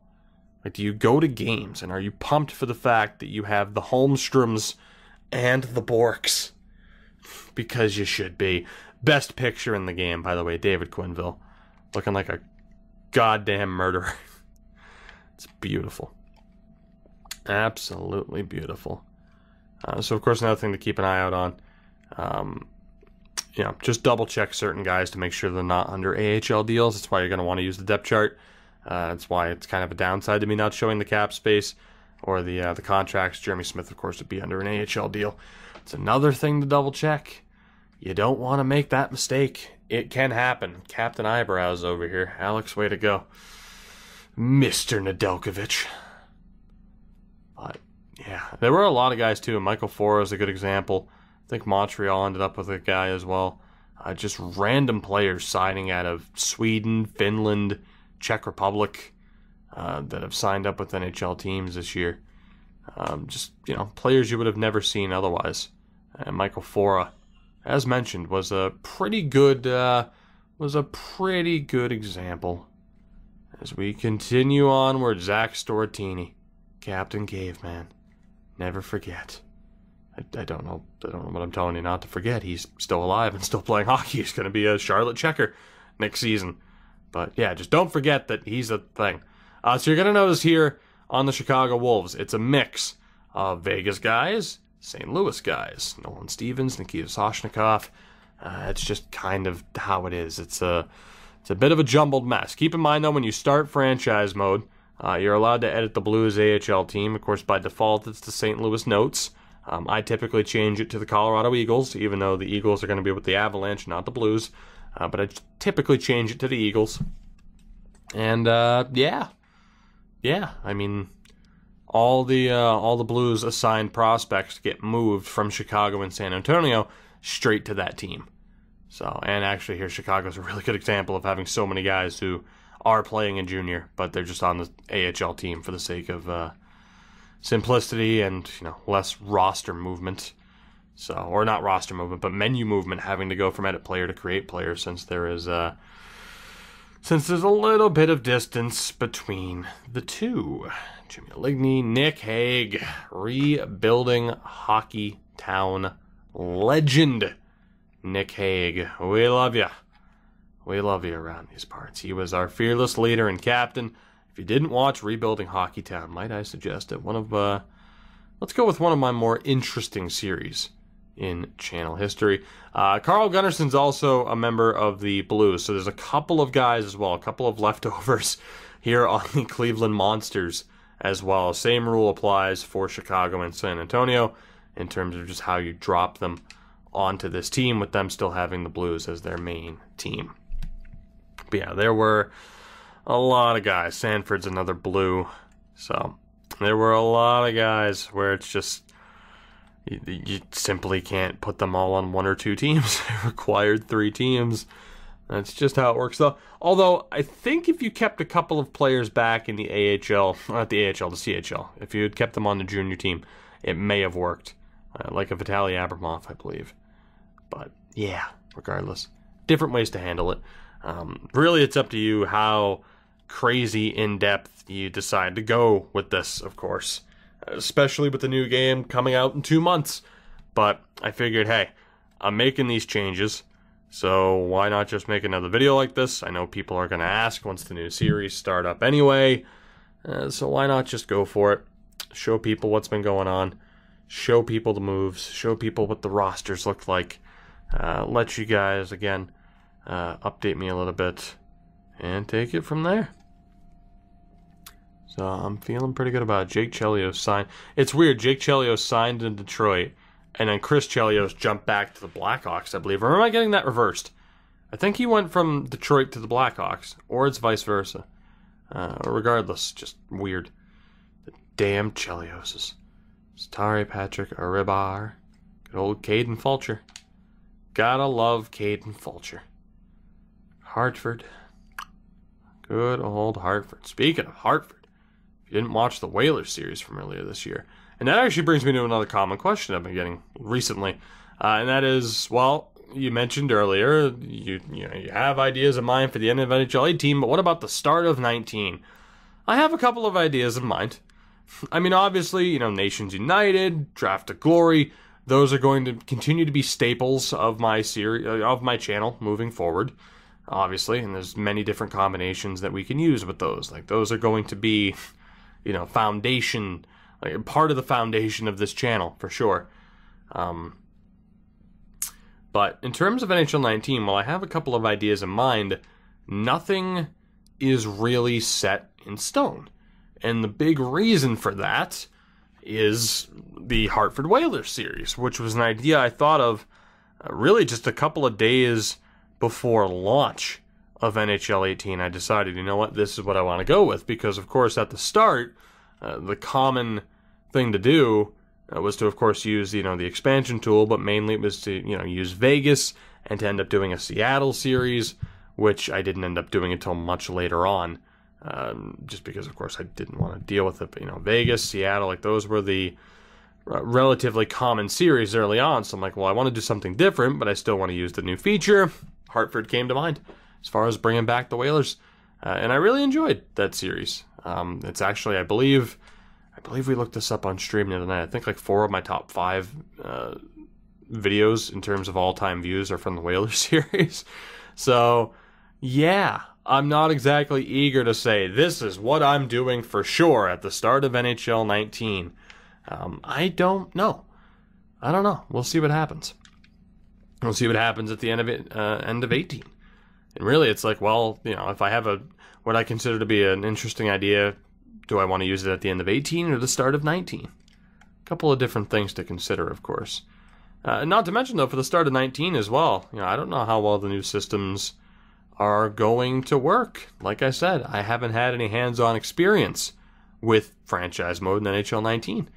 Like, do you go to games, and are you pumped for the fact that you have the Holmstroms and the Borks? Because you should be. Best picture in the game, by the way, David Quinville. Looking like a goddamn murderer. It's beautiful. Absolutely beautiful. So, of course, another thing to keep an eye out on. You know, just double check certain guys to make sure they're not under AHL deals. That's why you're going to want to use the depth chart. That's why it's kind of a downside to me not showing the cap space or the contracts. Jeremy Smith, of course, would be under an AHL deal. It's another thing to double check. You don't want to make that mistake. It can happen. Captain Eyebrows over here. Alex, way to go. Mr. Nedeljkovic. But, yeah, there were a lot of guys, too. Michael Fora is a good example. I think Montreal ended up with a guy as well. Just random players signing out of Sweden, Finland, Czech Republic that have signed up with NHL teams this year. Just, you know, players you would have never seen otherwise. And Michael Fora, as mentioned, was a pretty good example. As we continue onward, Zach Stortini, Captain Caveman. Never forget. I don't know what I'm telling you not to forget. He's still alive and still playing hockey. He's going to be a Charlotte Checker next season. But yeah, just don't forget that he's a thing. So you're going to notice here on the Chicago Wolves, it's a mix of Vegas guys, St. Louis guys, Nolan Stevens, Nikita Soshnikov. It's just kind of how it is. It's a bit of a jumbled mess. Keep in mind, though, when you start franchise mode, you're allowed to edit the Blues AHL team. Of course, by default, it's the St. Louis Notes. I typically change it to the Colorado Eagles, even though the Eagles are going to be with the Avalanche, not the Blues. But I typically change it to the Eagles. And, yeah, I mean, all the Blues assigned prospects get moved from Chicago and San Antonio straight to that team. So, and actually here, Chicago's a really good example of having so many guys who are playing in junior, but they're just on the AHL team for the sake of, simplicity and, you know, less roster movement. So, or not roster movement, but menu movement, having to go from edit player to create player, since there's a little bit of distance between the two. Jimmy Ligny, Nick Hague, rebuilding hockey town legend. Nick Hague, we love you. We love you around these parts. He was our fearless leader and captain. If you didn't watch Rebuilding Hockey Town, might I suggest it? Let's go with one of my more interesting series in channel history. Carl Gunnarsson's also a member of the Blues, so there's a couple of guys as well, a couple of leftovers here on the Cleveland Monsters as well. Same rule applies for Chicago and San Antonio in terms of just how you drop them onto this team, with them still having the Blues as their main team. But yeah, there were a lot of guys. Sanford's another Blue. So there were a lot of guys where it's just, you simply can't put them all on one or two teams. It required 3 teams. That's just how it works, though. Although, I think if you kept a couple of players back in the AHL, not the AHL, the CHL, if you had kept them on the junior team, it may have worked. Like a Vitaly Abramov, I believe. But, yeah, regardless. Different ways to handle it. Really, it's up to you how crazy in-depth you decide to go with this, of course. Especially with the new game coming out in 2 months. But I figured, hey, I'm making these changes, so why not just make another video like this? I know people are going to ask once the new series start up anyway, so why not just go for it? Show people what's been going on, show people the moves, show people what the rosters look like, let you guys, again, update me a little bit and take it from there. So I'm feeling pretty good about it. Jake Chelios signed. It's weird. Jake Chelios signed in Detroit, and then Chris Chelios jumped back to the Blackhawks, I believe. Or am I getting that reversed? I think he went from Detroit to the Blackhawks, or it's vice versa. Regardless, just weird. The damn Chelioses. Starry Patrick Aribar. Good old Caden Fulcher. Gotta love Caden Fulcher. Hartford. Good old Hartford. Speaking of Hartford, if you didn't watch the Whalers series from earlier this year, and that actually brings me to another common question I've been getting recently, and that is, well, you mentioned earlier, you have ideas in mind for the end of NHL 18, but what about the start of 19? I have a couple of ideas in mind. I mean, obviously, Nations United, Draft to Glory, those are going to continue to be staples of my series, of my channel moving forward, obviously, and there's many different combinations that we can use with those. Like, those are going to be, foundation, like part of the foundation of this channel, for sure. But in terms of NHL 19, while I have a couple of ideas in mind, nothing is really set in stone. And the big reason for that is the Hartford Whalers series, which was an idea I thought of really just a couple of days before launch of NHL 18. I decided, you know what, this is what I want to go with, because, of course, at the start, the common thing to do was to, of course, use, the expansion tool, but mainly it was to, use Vegas and to end up doing a Seattle series, which I didn't end up doing until much later on, just because, of course, I didn't want to deal with it. But, Vegas, Seattle, like, those were the relatively common series early on, so I'm like, well, I want to do something different, but I still want to use the new feature. Hartford came to mind as far as bringing back the Whalers, and I really enjoyed that series. It's actually, I believe we looked this up on stream the other night. I think like 4 of my top 5 videos in terms of all-time views are from the Whalers series. So, yeah, I'm not exactly eager to say this is what I'm doing for sure at the start of NHL 19. I don't know. We'll see what happens. We'll see what happens at the end of 18. And really, it's like, well, if I have what I consider to be an interesting idea, do I want to use it at the end of 18 or the start of 19? A couple of different things to consider, of course. Not to mention, though, for the start of 19 as well, I don't know how well the new systems are going to work. Like I said, I haven't had any hands-on experience with franchise mode in NHL 19.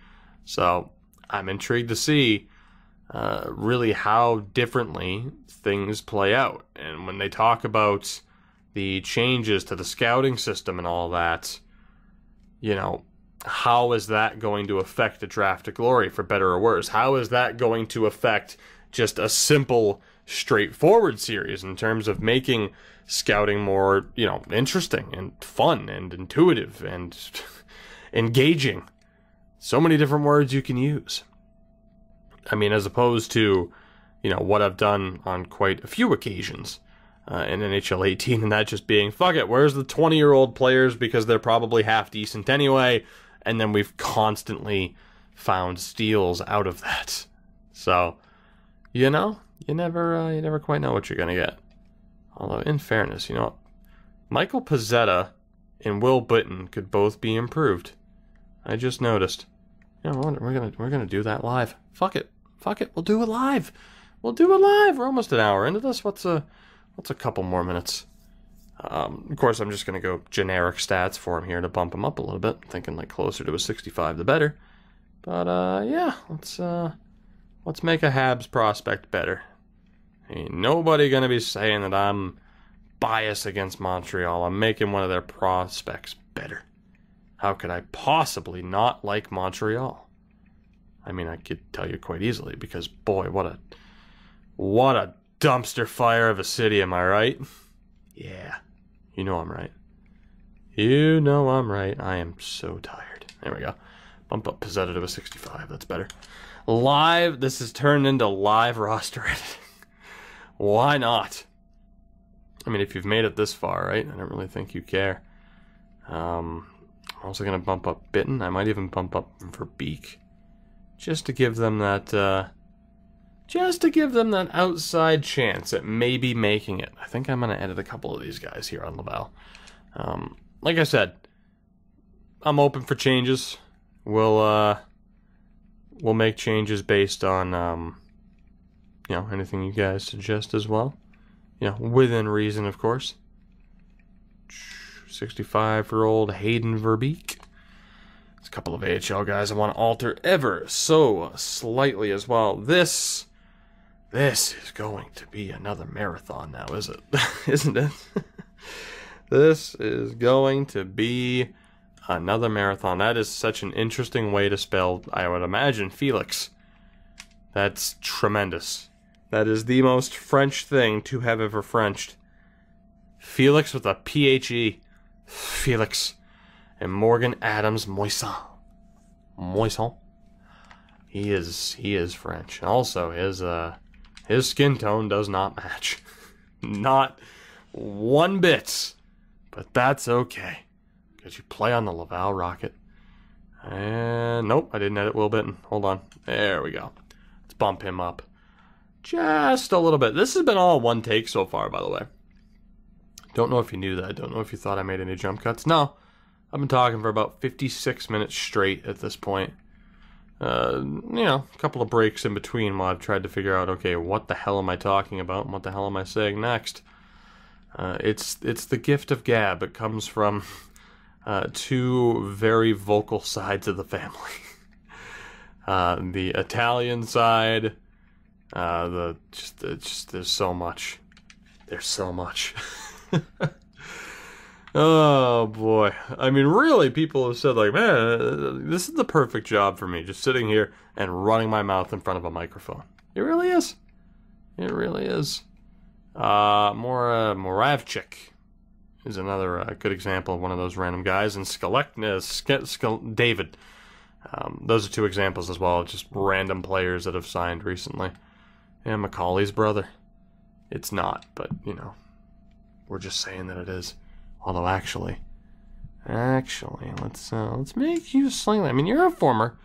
So I'm intrigued to see really how differently things play out. And when they talk about the changes to the scouting system and all that, how is that going to affect the Draft to Glory, for better or worse? How is that going to affect just a simple, straightforward series in terms of making scouting more, interesting and fun and intuitive and engaging? So many different words you can use. I mean, as opposed to, what I've done on quite a few occasions in NHL 18, and that just being, fuck it, where's the 20-year-old players, because they're probably half decent anyway, and then we've constantly found steals out of that. So, you never quite know what you're going to get. Although, in fairness, Michael Pezzetta and Will Button could both be improved. I just noticed. We're gonna do that live. Fuck it, we'll do it live. We're almost an hour into this. What's a couple more minutes? Of course, I'm just gonna go generic stats for him here to bump him up a little bit. Thinking like closer to a 65, the better. But yeah, let's make a Habs prospect better. Ain't nobody gonna be saying that I'm biased against Montreal. I'm making one of their prospects better. How could I possibly not like Montreal? I mean, I could tell you quite easily, because boy, what a dumpster fire of a city, am I right? Yeah, you know I'm right. I am so tired. There we go. Bump up Pezzetta to a 65, that's better. Live, this has turned into live roster editing. Why not? I mean, if you've made it this far, right? I don't really think you care. I'm also going to bump up Bitten. I might even bump up Verbeek, just to give them that just to give them that outside chance at maybe making it. I think I'm going to edit a couple of these guys here on Laval. Like I said, I'm open for changes. We'll make changes based on, anything you guys suggest as well. Within reason, of course. 65-year-old Hayden Verbeek. There's a couple of AHL guys I want to alter ever so slightly as well. This is going to be another marathon now, is it? Isn't it? This is going to be another marathon. That is such an interesting way to spell, I would imagine, Felix. That's tremendous. That is the most French thing to have ever Frenched. Felix with a P-H-E. Felix. And Morgan Adams Moisson. Moisson. He is French. Also, his skin tone does not match. Not one bit. But that's okay. Because you play on the Laval Rocket. And nope, I didn't edit Will Benton. Hold on. There we go. Let's bump him up. Just a little bit. This has been all one take so far, by the way. Don't know if you knew that. Don't know if you thought I made any jump cuts. No. I've been talking for about 56 minutes straight at this point. A couple of breaks in between while I've tried to figure out, okay, what the hell am I talking about and what the hell am I saying next? It's the gift of gab. It comes from two very vocal sides of the family. The Italian side, there's so much. There's so much. Oh boy. I mean, really, people have said, like, man, this is the perfect job for me, just sitting here and running my mouth in front of a microphone. It really is. It really is. Moravchik is another good example of one of those random guys, and David. Those are two examples as well, just random players that have signed recently. And Macaulay's brother. It's not, but, we're just saying that it is. Although, actually, let's make you slightly. I mean, you're a former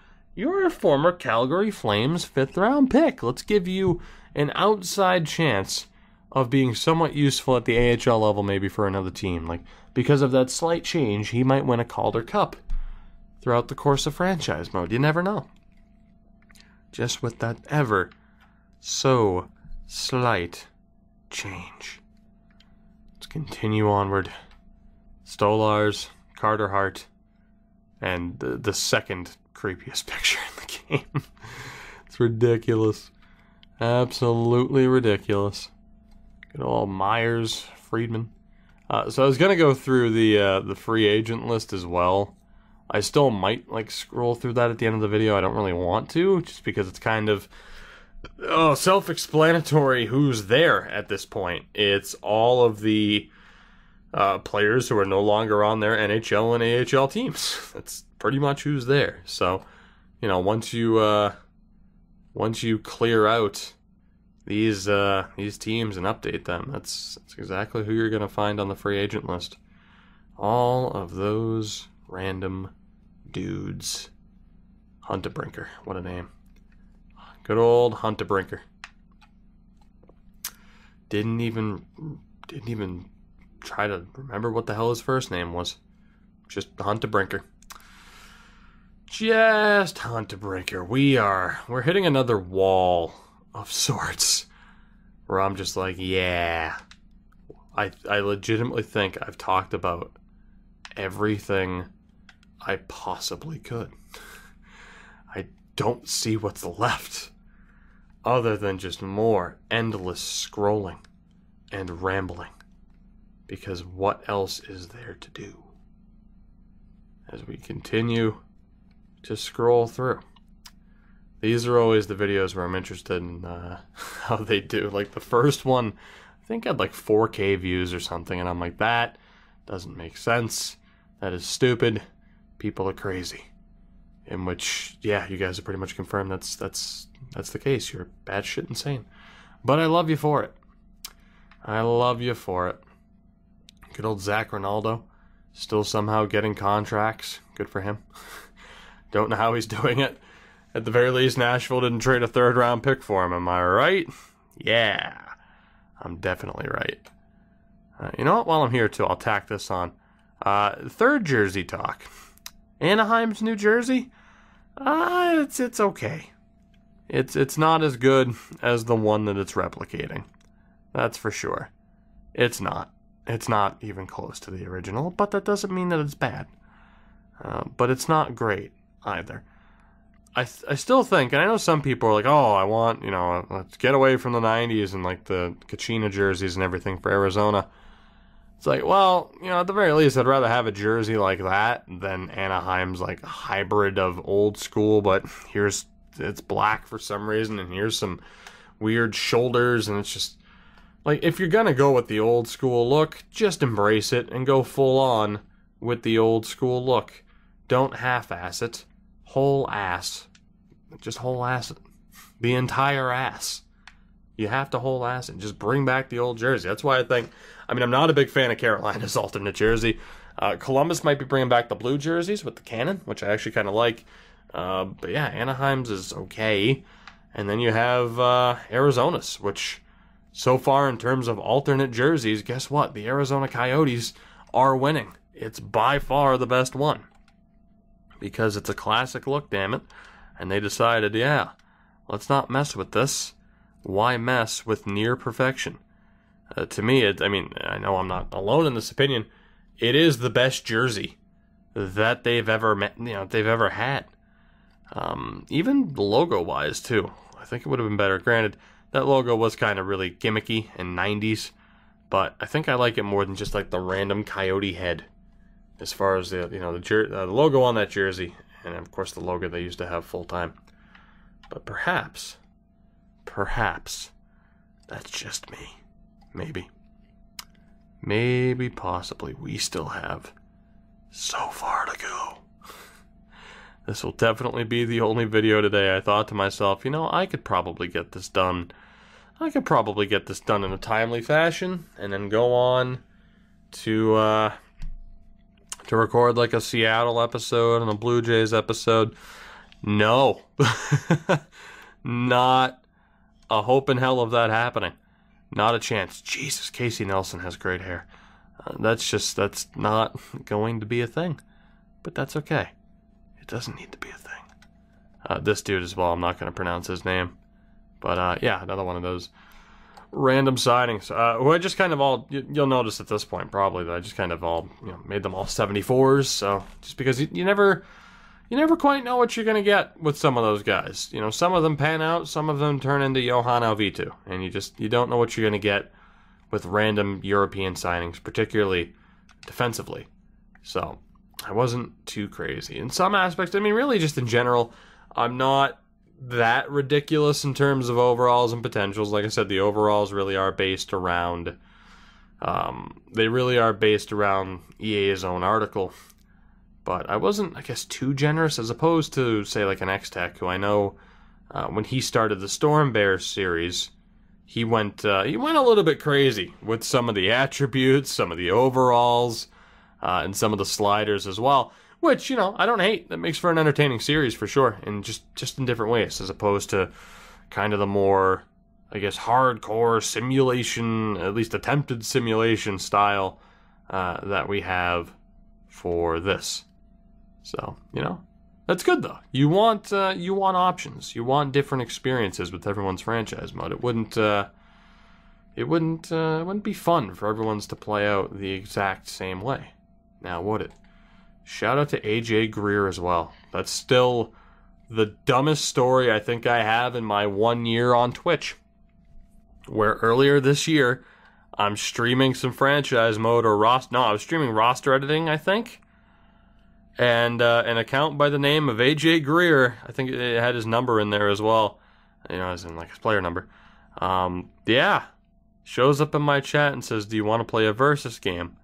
Calgary Flames 5th round pick. Let's give you an outside chance of being somewhat useful at the AHL level, maybe for another team. Like, because of that slight change, he might win a Calder Cup throughout the course of franchise mode. You never know. Just with that ever so slight change. Let's continue onward. Stolars, Carter Hart, and the second creepiest picture in the game. It's ridiculous. Absolutely ridiculous. Good old Myers, Friedman. So I was going to go through the free agent list as well. I still might scroll through that at the end of the video. I don't really want to, just because it's kind of self-explanatory who's there at this point. It's all of the players who are no longer on their NHL and AHL teams. That's pretty much who's there. So, once you clear out these teams and update them, that's exactly who you're going to find on the free agent list. All of those random dudes. Huntebrinker, what a name. Good old Huntebrinker. Didn't even try to remember what the hell his first name was. Just Huntebrinker. Just Huntebrinker. We're hitting another wall of sorts where I'm just like, yeah. I legitimately think I've talked about everything I possibly could. I don't see what's left other than just more endless scrolling and rambling. Because what else is there to do? As we continue to scroll through. These are always the videos where I'm interested in how they do. Like the first one, I think had 4K views or something, and I'm like, that doesn't make sense. That is stupid. People are crazy. In which, yeah, you guys have pretty much confirmed that's the case. You're batshit insane. But I love you for it. I love you for it. Good old Zach Ronaldo. Still somehow getting contracts. Good for him. Don't know how he's doing it. At the very least, Nashville didn't trade a third-round pick for him. Am I right? Yeah, I'm definitely right. You know what? While I'm here, too, I'll tack this on. Third jersey talk. Anaheim's New Jersey? It's okay. It's not as good as the one that it's replicating. That's for sure. It's not. It's not even close to the original, but that doesn't mean that it's bad. But it's not great either. I still think, and I know some people are like, oh, I want, let's get away from the 90s and like the Kachina jerseys and everything for Arizona. It's like, well, at the very least, I'd rather have a jersey like that than Anaheim's like hybrid of old school, but it's black for some reason, and here's some weird shoulders, and it's just, like, if you're gonna go with the old school look, just embrace it and go full on with the old school look. Don't half-ass it. Whole ass. Just whole ass it. The entire ass. You have to whole ass it. Just bring back the old jersey. That's why I'm not a big fan of Carolina's alternate jersey. Columbus might be bringing back the blue jerseys with the cannon, which I actually kind of like. But yeah, Anaheim's is okay. And then you have Arizona's, which so far in terms of alternate jerseys, guess what? The Arizona Coyotes are winning. It's by far the best one. Because it's a classic look, damn it. And they decided, yeah, let's not mess with this. Why mess with near perfection? To me, I know I'm not alone in this opinion. It is the best jersey that they've ever had. Even logo-wise, too. I think it would have been better. Granted, that logo was kind of really gimmicky in 90s, but I think I like it more than just like the random coyote head. As far as the logo on that jersey, and of course the logo they used to have full time. But perhaps, that's just me. Maybe, possibly, we still have so far to go. This will definitely be the only video today. I thought to myself, I could probably get this done. I could probably get this done in a timely fashion, and then go on to record like a Seattle episode and a Blue Jays episode. No. Not a hope in hell of that happening. Not a chance. Jesus, Casey Nelson has great hair. That's not going to be a thing. But that's okay. It doesn't need to be a thing. This dude as well, I'm not going to pronounce his name. But yeah, another one of those random signings. Who I just kind of all, you'll notice at this point probably that I just kind of all, made them all 74s. So just because you never quite know what you're going to get with some of those guys. Some of them pan out, some of them turn into Johan Alvitu. And you don't know what you're going to get with random European signings, particularly defensively. So I wasn't too crazy. In some aspects, really just in general, I'm not that ridiculous in terms of overalls and potentials. Like I said, the overalls really are based around EA's own article. But I wasn't, I guess, too generous as opposed to, say, like an X-Tech, who I know when he started the Storm Bears series, he went a little bit crazy with some of the attributes, some of the overalls, and some of the sliders as well. Which, I don't hate. That makes for an entertaining series for sure, and just in different ways, as opposed to kind of the more, I guess, hardcore simulation, at least attempted simulation style that we have for this. So, that's good though. You want options. You want different experiences with everyone's franchise mode. It wouldn't be fun for everyone's to play out the exact same way. Now, would it? Shout out to AJ Greer as well. That's still the dumbest story I think I have in my 1 year on Twitch. Where earlier this year, I'm streaming some franchise mode or roster. No, I was streaming roster editing, I think. And an account by the name of AJ Greer, I think it had his number in there as well. As in like his player number. Yeah. Shows up in my chat and says, do you want to play a versus game?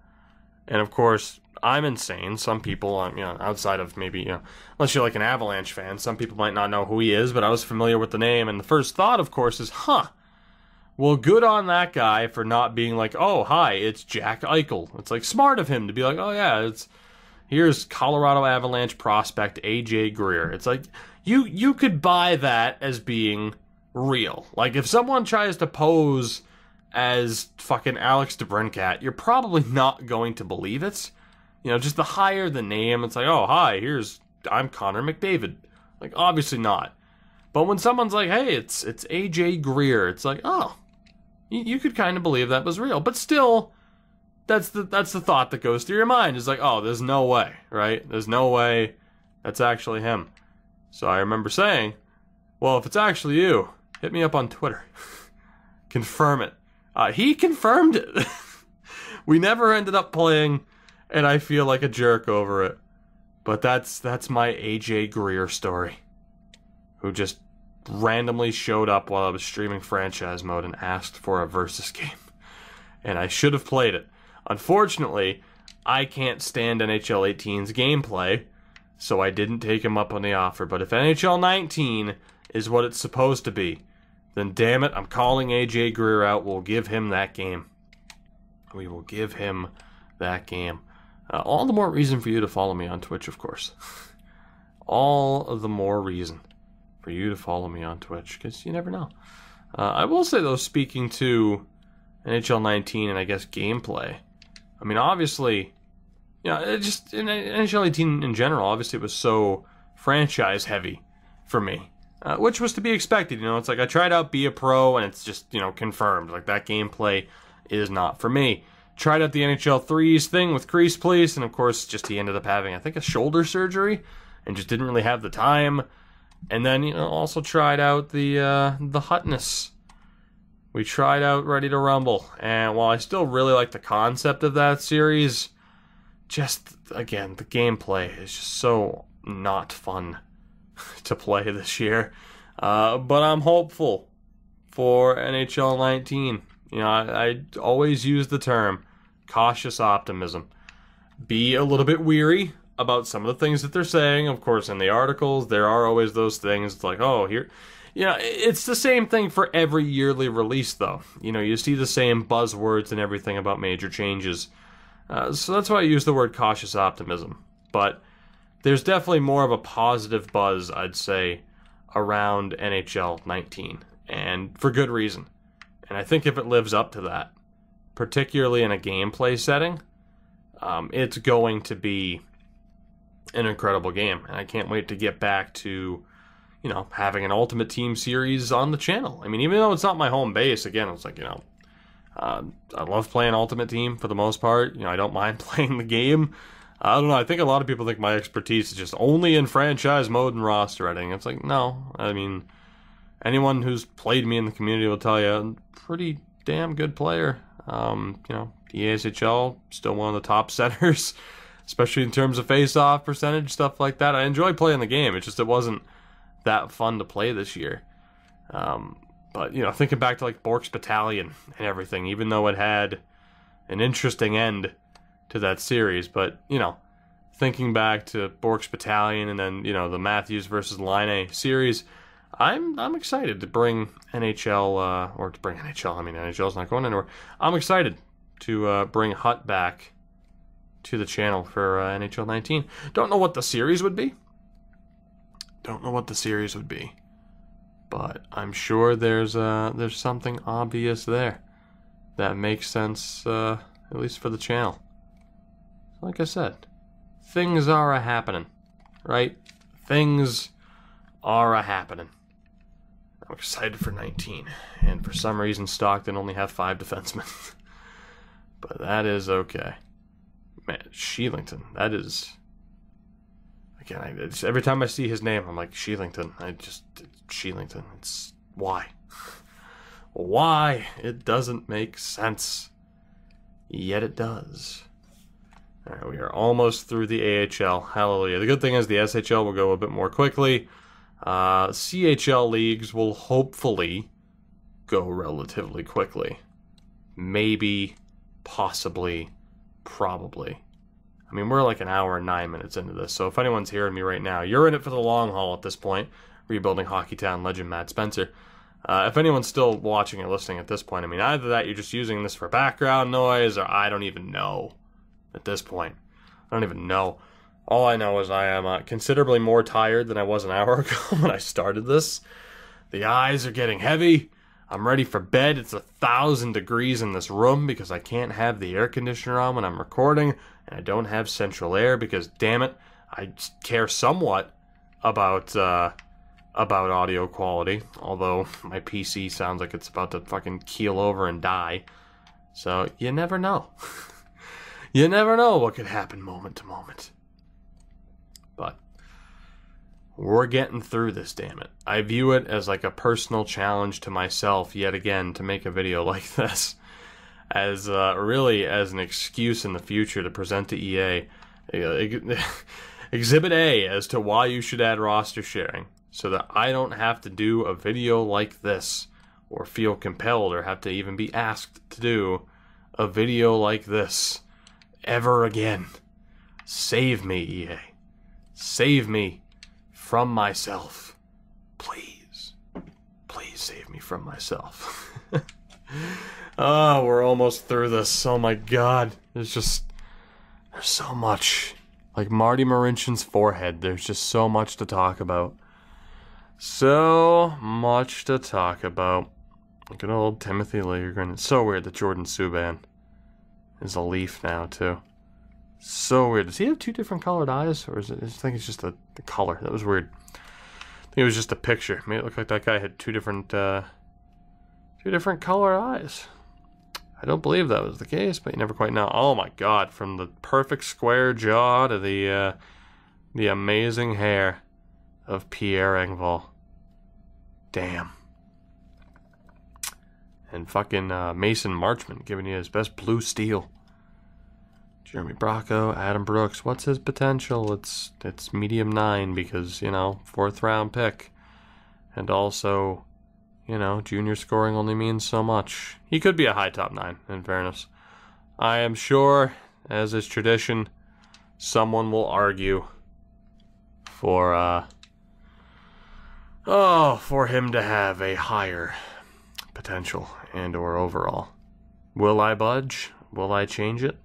And of course, I'm insane. Some people, outside of maybe, unless you're like an Avalanche fan, some people might not know who he is, but I was familiar with the name. And the first thought, of course, is, well, good on that guy for not being like, oh, hi, it's Jack Eichel. It's like smart of him to be like, oh, yeah, here's Colorado Avalanche prospect AJ Greer. It's like, you could buy that as being real. Like, if someone tries to pose as fucking Alex DeBrincat, you're probably not going to believe it. You know, just the higher the name, it's like, oh, hi, I'm Connor McDavid. Like, obviously not. But when someone's like, hey, it's AJ Greer, it's like, oh, you could kind of believe that was real. But still, that's the thought that goes through your mind. It's like, oh, there's no way, right? There's no way that's actually him. So I remember saying, well, if it's actually you, hit me up on Twitter. Confirm it. He confirmed it. We never ended up playing, and I feel like a jerk over it. But that's my AJ Greer story, who just randomly showed up while I was streaming franchise mode and asked for a versus game. And I should have played it. Unfortunately, I can't stand NHL 18's gameplay, so I didn't take him up on the offer. But if NHL 19 is what it's supposed to be, then damn it, I'm calling AJ Greer out. We'll give him that game. We will give him that game. All the more reason for you to follow me on Twitch, of course. All the more reason for you to follow me on Twitch, because you never know. I will say, though, speaking to NHL 19 and I guess gameplay, I mean, obviously, you know, it just in NHL 18 in general, obviously it was so franchise heavy for me, which was to be expected. You know, it's like I tried out Be a Pro and it's just, you know, confirmed. Like, that gameplay is not for me. Tried out the NHL 3's thing with Crease Police, and of course, just he ended up having, I think, a shoulder surgery and just didn't really have the time. And then, you know, also tried out the Hutness. We tried out Ready to Rumble, and while I still really like the concept of that series, just, again, the gameplay is just so not fun to play this year. But I'm hopeful for NHL 19. You know, I always use the term cautious optimism. Be a little bit weary about some of the things that they're saying. Of course, in the articles, there are always those things. It's like, oh, here... You know, it's the same thing for every yearly release, though. You know, you see the same buzzwords and everything about major changes. So that's why I use the word cautious optimism. But there's definitely more of a positive buzz, I'd say, around NHL 19. And for good reason. And I think if it lives up to that, particularly in a gameplay setting, it's going to be an incredible game. And I can't wait to get back to, you know, having an Ultimate Team series on the channel. I mean, even though it's not my home base, again, it's like, you know, I love playing Ultimate Team for the most part. You know, I don't mind playing the game. I don't know, I think a lot of people think my expertise is just only in franchise mode and roster editing. It's like, no. I mean, anyone who's played me in the community will tell you I'm a pretty damn good player. You know, the SHL, still one of the top centers, especially in terms of face-off percentage, stuff like that. I enjoy playing the game. It's just it wasn't that fun to play this year. But, you know, thinking back to, like, Bork's Battalion and everything, even though it had an interesting end to that series, but, you know, thinking back to Bork's Battalion and then, you know, the Matthews versus Line series, I'm excited to bring NHL, or to bring NHL, I mean, NHL's not going anywhere. I'm excited to bring Hut back to the channel for NHL 19. Don't know what the series would be. But I'm sure there's something obvious there that makes sense, at least for the channel. Like I said, things are a-happening, right? Things are a-happening. I'm excited for 19, and for some reason Stockton only have 5 defensemen. But that is okay. Man, Sheelington, that is... Again, every time I see his name, I'm like, Sheelington. Sheelington. It's... Why? Why? It doesn't make sense. Yet it does. Alright, we are almost through the AHL. Hallelujah. The good thing is the SHL will go a bit more quickly. CHL leagues will hopefully go relatively quickly. Maybe, possibly, probably. I mean, we're like an hour and 9 minutes into this, so if anyone's hearing me right now, you're in it for the long haul at this point. Rebuilding Hockeytown legend Matt Spencer. If anyone's still watching or listening at this point, I mean, either that you're just using this for background noise, or I don't even know at this point. I don't even know. All I know is I am considerably more tired than I was an hour ago when I started this. The eyes are getting heavy. I'm ready for bed. It's 1,000 degrees in this room because I can't have the air conditioner on when I'm recording, and I don't have central air because, damn it, I care somewhat about audio quality, although my PC sounds like it's about to fucking keel over and die. So, you never know. You never know what could happen moment to moment. But we're getting through this, damn it. I view it as like a personal challenge to myself, yet again, to make a video like this. As really as an excuse in the future to present to EA. Exhibit A as to why you should add roster sharing. So that I don't have to do a video like this, or feel compelled, or have to even be asked to do a video like this ever again. Save me, EA. Save me from myself. Please. Please save me from myself. Oh, we're almost through this. Oh my god. There's so much. Like Marty Marinchin's forehead, there's just so much to talk about. So much to talk about. Good old Timothy Liljegren. It's so weird that Jordan Subban is a Leaf now, too. So weird. Does he have two different colored eyes? Or is it, I think it's just the color. That was weird. I think it was just a picture. Made it look like that guy had two different colored eyes. I don't believe that was the case, but you never quite know. Oh my god, from the perfect square jaw to the amazing hair of Pierre Engvall. Damn. And fucking Mason Marchment giving you his best blue steel. Jeremy Bracco, Adam Brooks. What's his potential? It's medium 9 because, you know, 4th round pick. And also, you know, junior scoring only means so much. He could be a high top 9, in fairness. I am sure, as is tradition, someone will argue for him to have a higher potential and or overall. Will I budge? Will I change it?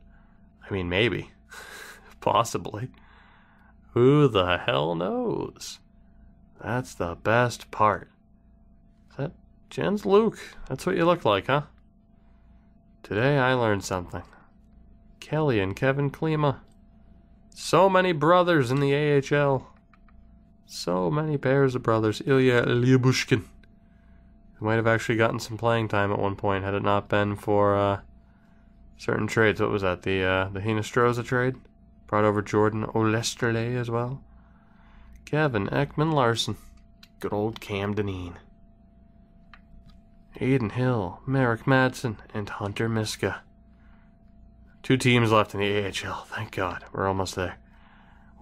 I mean, maybe. Possibly. Who the hell knows? That's the best part. Is that Jens Luke? That's what you look like, huh? Today I learned something. Kelly and Kevin Klima. So many brothers in the AHL. So many pairs of brothers. Ilya Lyabushkin, who might have actually gotten some playing time at one point had it not been for certain trades. What was that? The Hinostroza trade? Brought over Jordan Olesterle as well. Kevin Ekman Larson. Good old Cam Dineen. Aiden Hill, Merrick Madsen, and Hunter Miska. 2 teams left in the AHL. Thank God. We're almost there.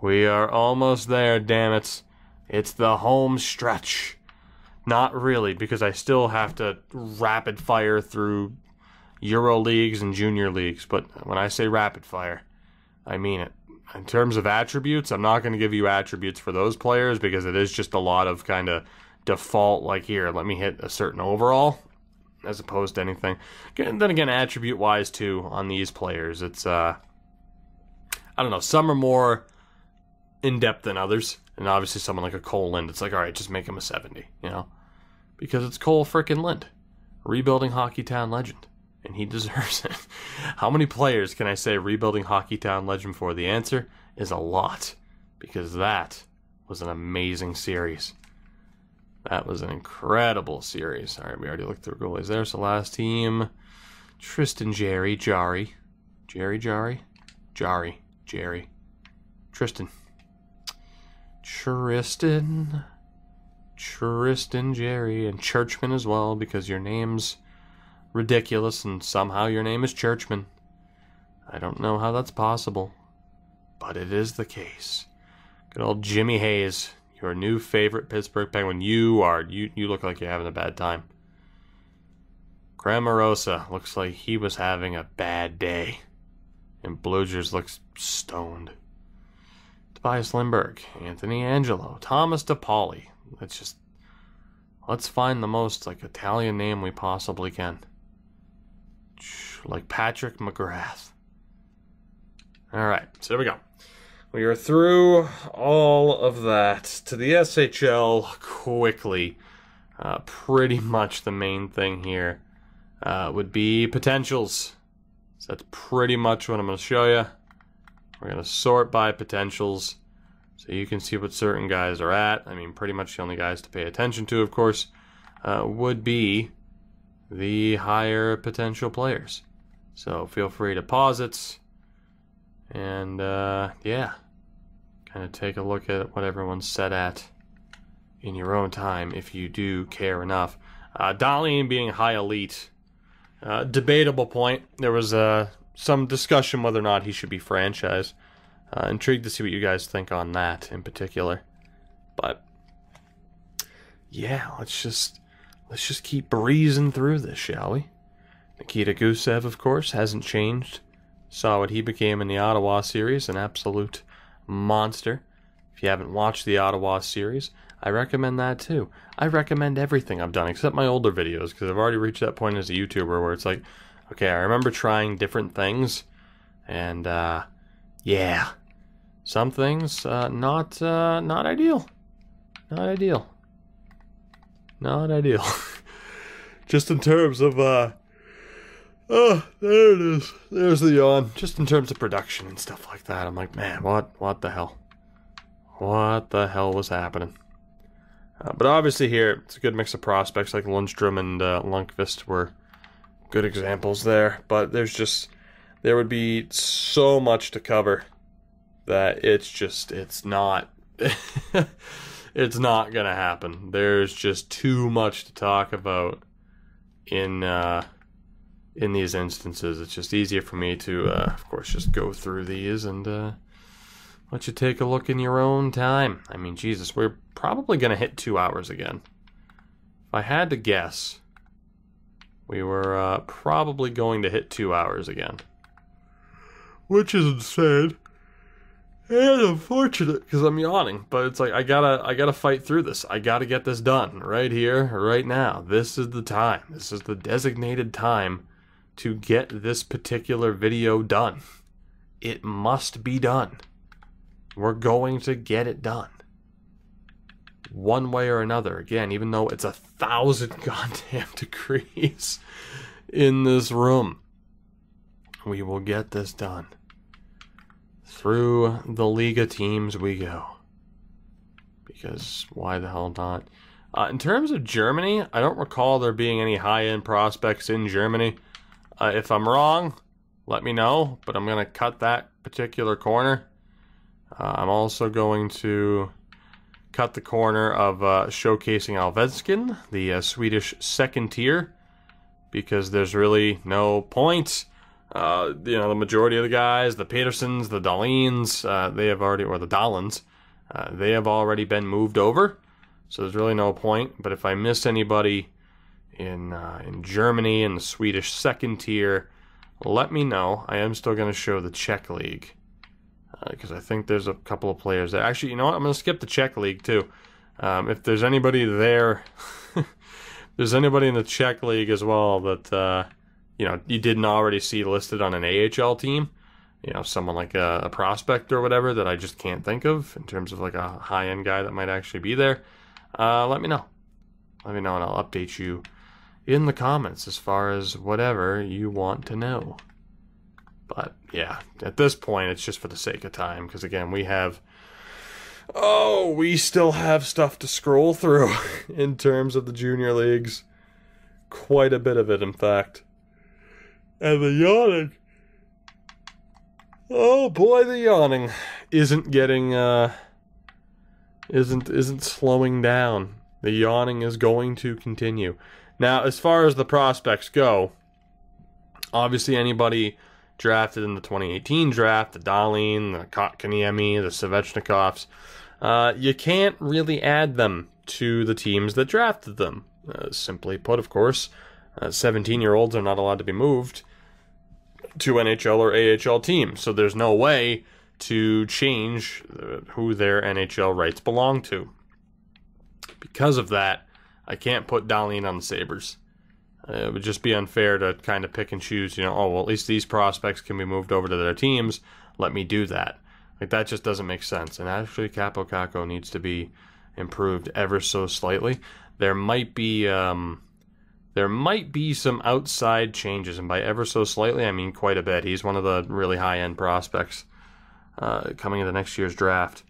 We are almost there, damn it. It's the home stretch. Not really, because I still have to rapid fire through Euro leagues and junior leagues. But when I say rapid fire, I mean it. In terms of attributes, I'm not going to give you attributes for those players because it is just a lot of kind of default, like, here, let me hit a certain overall, as opposed to anything. And then again, attribute-wise, too, on these players, it's, I don't know, some are more in-depth than others, and obviously someone like a Cole Lind, it's like, alright, just make him a 70, you know? Because it's Cole frickin' Lind, rebuilding Hockey Town legend, and he deserves it. How many players can I say rebuilding Hockey Town legend for? The answer is a lot, because that was an amazing series. That was an incredible series. All right, we already looked through goalies there. So last team, Tristan Jarry. Tristan. Tristan Jarry. And Churchman as well, because your name's ridiculous and somehow your name is Churchman. I don't know how that's possible, but it is the case. Good old Jimmy Hayes. Your new favorite Pittsburgh Penguin. You look like you're having a bad time. Grammarosa looks like he was having a bad day. And Blugers looks stoned. Tobias Lindbergh, Anthony Angelo, Thomas DePauli. Let's find the most like Italian name we possibly can. Like Patrick McGrath. Alright, so there we go. we are through all of that. To the SHL quickly. Pretty much the main thing here would be potentials. So that's pretty much what I'm going to show you. We're going to sort by potentials so you can see what certain guys are at. I mean, pretty much the only guys to pay attention to, of course, would be the higher potential players. So feel free to pause it and, yeah, kind of take a look at what everyone's set at in your own time, if you do care enough. Darlene being high elite, debatable point. There was some discussion whether or not he should be franchised. Intrigued to see what you guys think on that in particular. But yeah, let's just keep breezing through this, shall we? Nikita Gusev, of course, hasn't changed. Saw what he became in the Ottawa series, an absolute monster. If you haven't watched the Ottawa series, I recommend that too. I recommend everything I've done except my older videos, because I've already reached that point as a YouTuber where it's like, okay, I remember trying different things, and yeah, some things not ideal, not ideal, not ideal. Just in terms of oh, there it is. There's the yawn. Just in terms of production and stuff like that, I'm like, man, what the hell? What the hell was happening? But obviously here, it's a good mix of prospects, like Lundstrom and Lundqvist were good examples there. But there would be so much to cover that it's not, it's not gonna happen. There's just too much to talk about in these instances. It's just easier for me to, of course, just go through these and let you take a look in your own time. I mean, Jesus, we're probably going to hit 2 hours again. If I had to guess, we were probably going to hit 2 hours again. Which is insane. And unfortunate, because I'm yawning. But it's like, I gotta fight through this. I gotta get this done right here, right now. This is the time. This is the designated time to get this particular video done. It must be done. We're going to get it done. One way or another. Again, even though it's 1,000 goddamn degrees in this room, we will get this done. Through the Liga teams we go. Because why the hell not? In terms of Germany, I don't recall there being any high-end prospects in Germany. If I'm wrong, let me know. But I'm going to cut that particular corner. I'm also going to cut the corner of showcasing Alvedskin, the Swedish second tier, because there's really no point. The majority of the guys, the Petersons, the Dahlins, they have already, or the Dahlins, they have already been moved over, so there's really no point. But if I miss anybody in Germany and the Swedish second tier, let me know. I am still going to show the Czech League. Because I think there's a couple of players there. Actually, you know what? I'm going to skip the Czech League, too. If there's anybody there, if there's anybody in the Czech League as well that, you didn't already see listed on an AHL team, someone like a prospect or whatever that I just can't think of in terms of like a high-end guy that might actually be there, let me know. Let me know and I'll update you in the comments as far as whatever you want to know. But, yeah, at this point, it's just for the sake of time. Because, again, we still have stuff to scroll through in terms of the junior leagues. Quite a bit of it, in fact. And the yawning. Oh, boy, the yawning isn't getting, isn't slowing down. The yawning is going to continue. Now, as far as the prospects go, obviously anybody drafted in the 2018 draft, the Dahlin, the Kotkaniemi, the Svechnikovs, you can't really add them to the teams that drafted them. Simply put, of course, 17-year-olds are not allowed to be moved to NHL or AHL teams, so there's no way to change who their NHL rights belong to. Because of that, I can't put Dahlin on the Sabres. It would just be unfair to kind of pick and choose, at least these prospects can be moved over to their teams. Let me do that. Like, that just doesn't make sense. And actually, Capo Caco needs to be improved ever so slightly. There might be some outside changes, and by ever so slightly, I mean quite a bit. He's one of the really high-end prospects coming into next year's draft.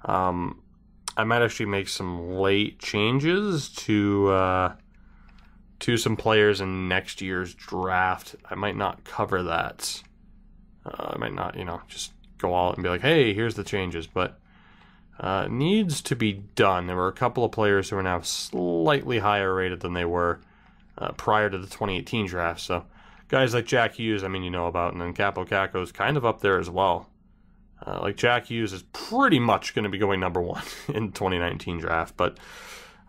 I might actually make some late changes to some players in next year's draft. I might not cover that. I might not, just go out and be like, hey, here's the changes, but needs to be done. There were a couple of players who are now slightly higher rated than they were prior to the 2018 draft, so guys like Jack Hughes, I mean, you know about, and then Capo Caco's kind of up there as well. Like, Jack Hughes is pretty much going to be going number 1 in 2019 draft, but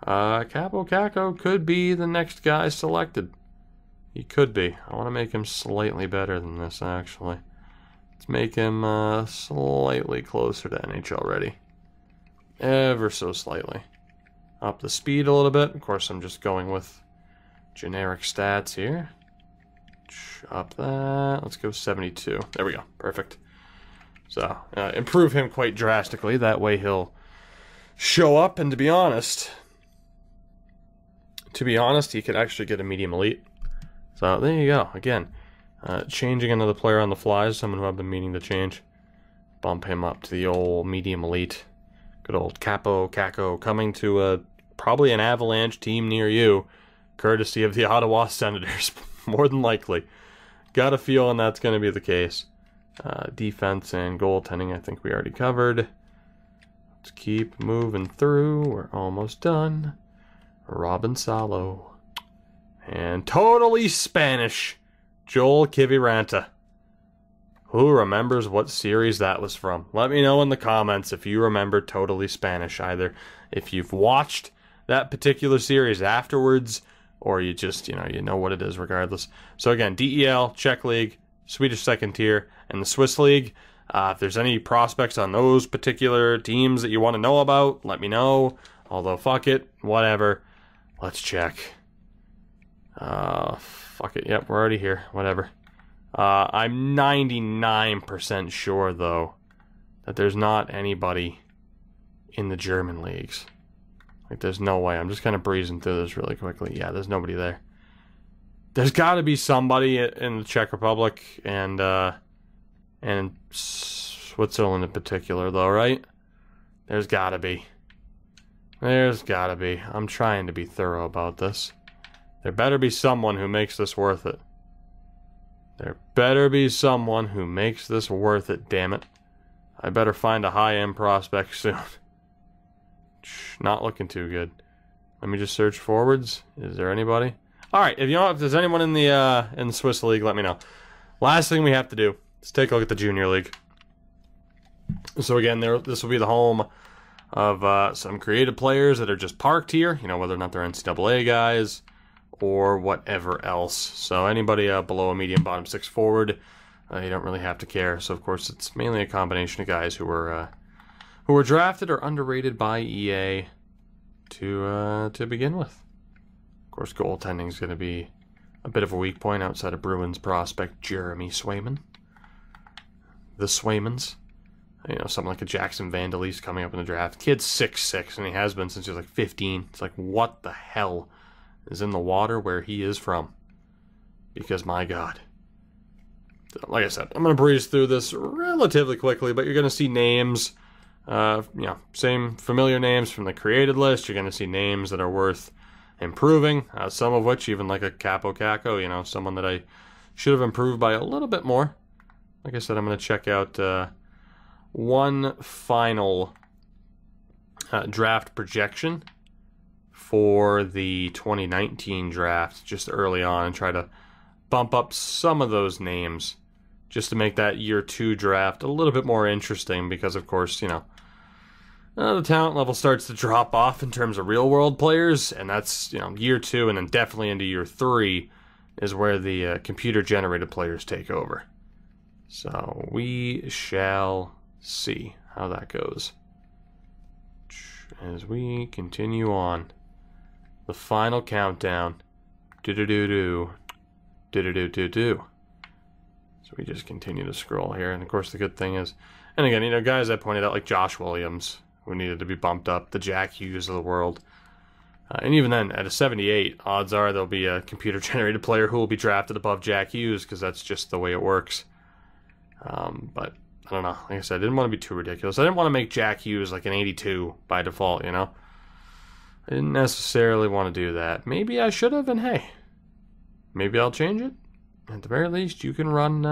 Capo Caco could be the next guy selected. He could be. I want to make him slightly better than this, actually. Let's make him slightly closer to NHL ready. Ever so slightly. Up the speed a little bit. Of course, I'm just going with generic stats here. Up that. Let's go 72. There we go. Perfect. So, improve him quite drastically. That way he'll show up, and to be honest, he could actually get a medium elite. So, there you go. Again, changing another player on the fly is someone who I've been meaning to change. Bump him up to the old medium elite. Good old Capo Caco coming to probably an Avalanche team near you, courtesy of the Ottawa Senators, more than likely. Got a feeling that's going to be the case. Defense and goaltending, I think we already covered. Let's keep moving through. We're almost done. Robin Salo. And totally Spanish, Joel Kiviranta. Who remembers what series that was from? Let me know in the comments if you remember Totally Spanish, either if you've watched that particular series afterwards, or you just, you know what it is regardless. So again, DEL, Czech League, Swedish second tier, and the Swiss League. If there's any prospects on those particular teams that you want to know about, let me know. Although, fuck it, whatever. Let's check. Fuck it, yep, we're already here, whatever. I'm 99% sure, though, that there's not anybody in the German leagues. Like, there's no way. I'm just kind of breezing through this really quickly. Yeah, there's nobody there. There's got to be somebody in the Czech Republic and Switzerland in particular, though, right? There's got to be. There's got to be. I'm trying to be thorough about this. There better be someone who makes this worth it. There better be someone who makes this worth it, damn it. I better find a high-end prospect soon. Not looking too good. Let me just search forwards. Is there anybody? Alright, if there's anyone in the Swiss League, let me know. Last thing we have to do is take a look at the Junior League. So again, this will be the home of some creative players that are just parked here, whether or not they're NCAA guys or whatever else. So anybody below a medium bottom 6 forward, you don't really have to care. So of course it's mainly a combination of guys who were drafted or underrated by EA to begin with. Of course, goaltending is going to be a bit of a weak point outside of Bruins prospect Jeremy Swayman. The Swaymans. Something like a Jackson Vandalese coming up in the draft. Kid's 6'6", and he has been since he was like 15. It's like, what the hell is in the water where he is from? Because, my God. Like I said, I'm going to breeze through this relatively quickly, but you're going to see names, same familiar names from the created list. You're going to see names that are worth improving, some of which, even like a Capo Caco, someone that I should have improved by a little bit more. Like I said, I'm going to check out one final draft projection for the 2019 draft just early on and try to bump up some of those names just to make that year 2 draft a little bit more interesting because, of course, the talent level starts to drop off in terms of real-world players, and that's, year 2 and then definitely into year 3 is where the computer-generated players take over. So we shall see how that goes as we continue on. The final countdown. Do-do-do-do. Do-do-do-do-do. So we just continue to scroll here. And of course the good thing is, and again, you know, guys I pointed out like Josh Williams, who needed to be bumped up, the Jack Hughes of the world. And even then, at a 78, odds are there'll be a computer-generated player who will be drafted above Jack Hughes, because that's just the way it works. But, I don't know. Like I said, I didn't want to be too ridiculous. I didn't want to make Jack Hughes like an 82 by default, you know? I didn't necessarily want to do that. Maybe I should have, and hey, maybe I'll change it. At the very least, you can run